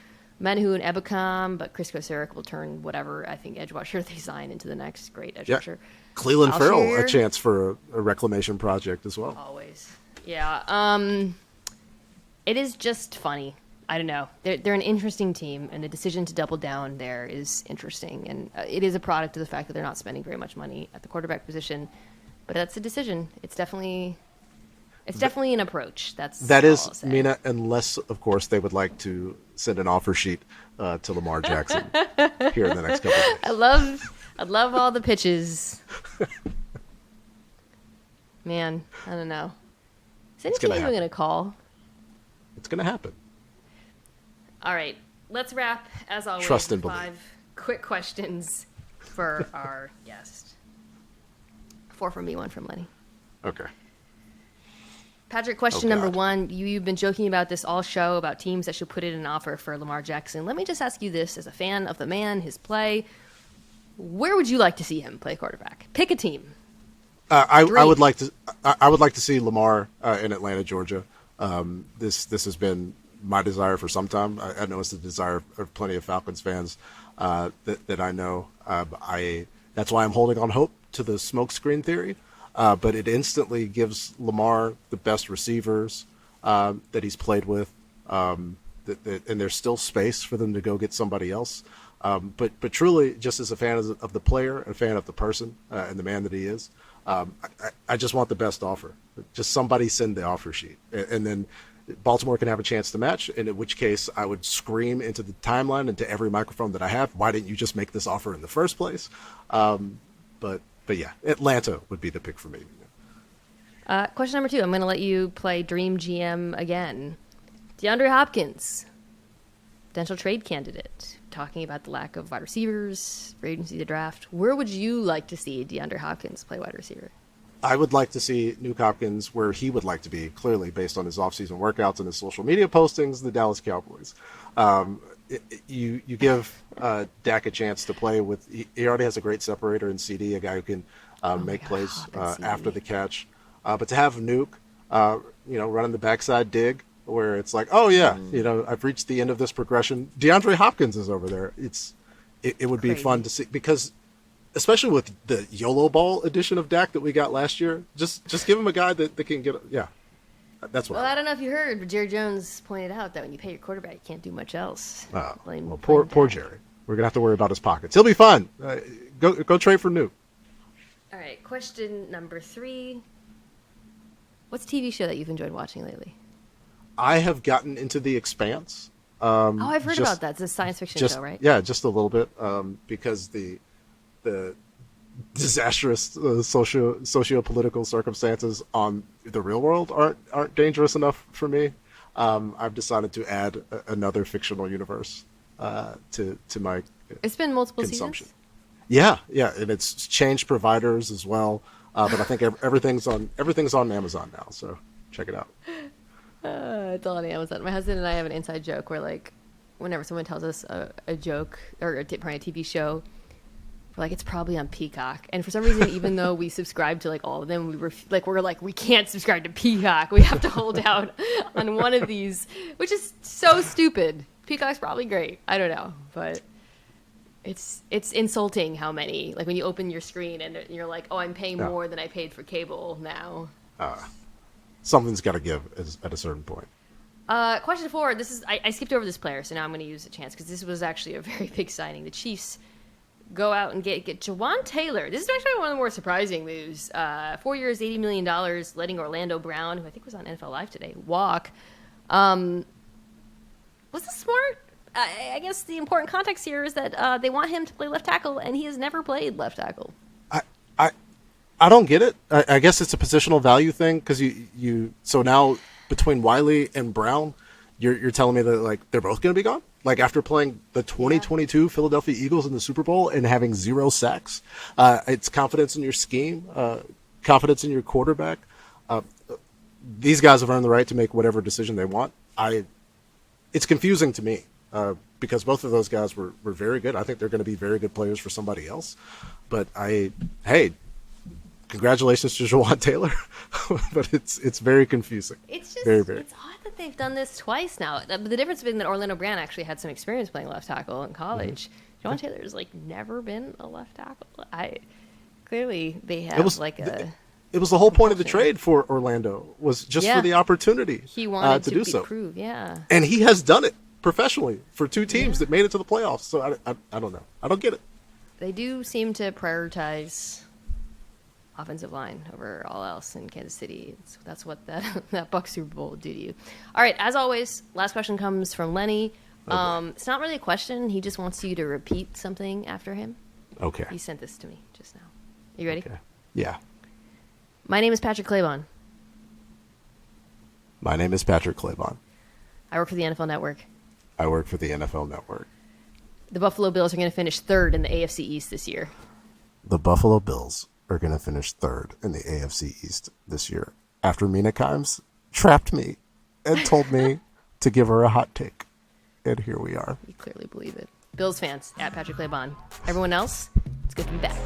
Menahu and Ebukam, but Chris Kosaric will turn whatever I think edge rusher they sign into the next great edge rusher. Cleveland Farrell, a chance for a reclamation project as well. Always, yeah. It is just funny. I don't know. They're an interesting team, and the decision to double down there is interesting, and it is a product of the fact that they're not spending very much money at the quarterback position. But that's a decision. It's definitely an approach. That is, Mina, unless, of course, they would like to send an offer sheet to Lamar Jackson here in the next couple of days. I love all the pitches. Man, I don't know. Is any team even going to call? It's going to happen. All right. Let's wrap, as always, Trust and with believe. 5 quick questions for our guest. 4 from me, 1 from Lenny. Okay. Patrick, question number 1. You've been joking about this all show, about teams that should put in an offer for Lamar Jackson. Let me just ask you this, as a fan of the man, his play. Where would you like to see him play quarterback? Pick a team. I would like to see Lamar in Atlanta, Georgia. This has been my desire for some time. I know it's the desire of plenty of Falcons fans that I know. That's why I'm holding on hope to the smokescreen theory. But it instantly gives Lamar the best receivers that he's played with, and there's still space for them to go get somebody else. But truly, just as a fan of the player, a fan of the person, and the man that he is, I just want the best offer. Just somebody send the offer sheet, and then Baltimore can have a chance to match, and in which case I would scream into the timeline and to every microphone that I have, why didn't you just make this offer in the first place? But yeah, Atlanta would be the pick for me. Question number 2. I'm going to let you play Dream GM again. DeAndre Hopkins, potential trade candidate, talking about the lack of wide receivers, free agency, the draft. Where would you like to see DeAndre Hopkins play wide receiver? I would like to see Nuke Hopkins where he would like to be, clearly based on his offseason workouts and his social media postings, the Dallas Cowboys. You give Dak a chance to play with. He already has a great separator in CD, a guy who can make plays after the catch. But to have Nuke, running the backside dig, where it's like, oh yeah, I've reached the end of this progression. DeAndre Hopkins is over there. It would be fun to see, because especially with the YOLO ball edition of Dak that we got last year, just give him a guy that can get. Yeah, that's what. Well, I don't know if you heard, but Jerry Jones pointed out that when you pay your quarterback, you can't do much else. Poor Jerry. We're gonna have to worry about his pockets. He'll be fine. Go trade for Nuke. All right. Question number 3. What's a TV show that you've enjoyed watching lately? I have gotten into The Expanse. I've heard about that. It's a science fiction show, right? Yeah, just a little bit, because the disastrous socio-political circumstances on the real world aren't dangerous enough for me. I've decided to add another fictional universe to my It's been multiple consumption. seasons? Yeah, and it's changed providers as well. But I think everything's on Amazon now, so check it out. It's all on Amazon. My husband and I have an inside joke where, like, whenever someone tells us a joke or probably a TV show, we're like, it's probably on Peacock. And for some reason, even though we subscribe to like all of them, we can't subscribe to Peacock. We have to hold out on one of these, which is so stupid. Peacock's probably great. I don't know, but it's insulting how many, like when you open your screen and you're like, oh, I'm paying more than I paid for cable now. Something's got to give at a certain point. Question 4. This is I skipped over this player, so now I'm going to use the chance because this was actually a very big signing. The Chiefs go out and get Javon Taylor. This is actually one of the more surprising moves. 4 years, $80 million, letting Orlando Brown, who I think was on NFL Live today, walk. Was this smart? I guess the important context here is that they want him to play left tackle, and he has never played left tackle. I don't get it. I guess it's a positional value thing, because so now between Wiley and Brown, you're telling me that like they're both going to be gone? Like after playing the 2022 Philadelphia Eagles in the Super Bowl and having 0 sacks, it's confidence in your scheme, confidence in your quarterback. These guys have earned the right to make whatever decision they want. It's confusing to me because both of those guys were very good. I think they're going to be very good players for somebody else. But congratulations to Javon Taylor, but it's very confusing. It's just very, very. It's odd that they've done this twice now. The difference being that Orlando Brown actually had some experience playing left tackle in college. Mm-hmm. Javon Taylor's like never been a left tackle. Clearly they have It was the whole point of the trade for Orlando, was just for the opportunity. He wanted to do so. Prove, and he has done it professionally for 2 teams that made it to the playoffs. So I don't know. I don't get it. They do seem to prioritize offensive line over all else in Kansas City. That's what that Bucs Super Bowl will do to you. All right, as always, last question comes from Lenny. It's not really a question. He just wants you to repeat something after him. Okay. He sent this to me just now. You ready? Okay. Yeah. My name is Patrick Claybon. My name is Patrick Claybon. I work for the NFL Network. I work for the NFL Network. The Buffalo Bills are going to finish third in the AFC East this year. The Buffalo Bills are going to finish third in the AFC East this year after Mina Kimes trapped me and told me to give her a hot take. And here we are. You clearly believe it. Bills fans, at Patrick Claybon. Everyone else, it's good to be back.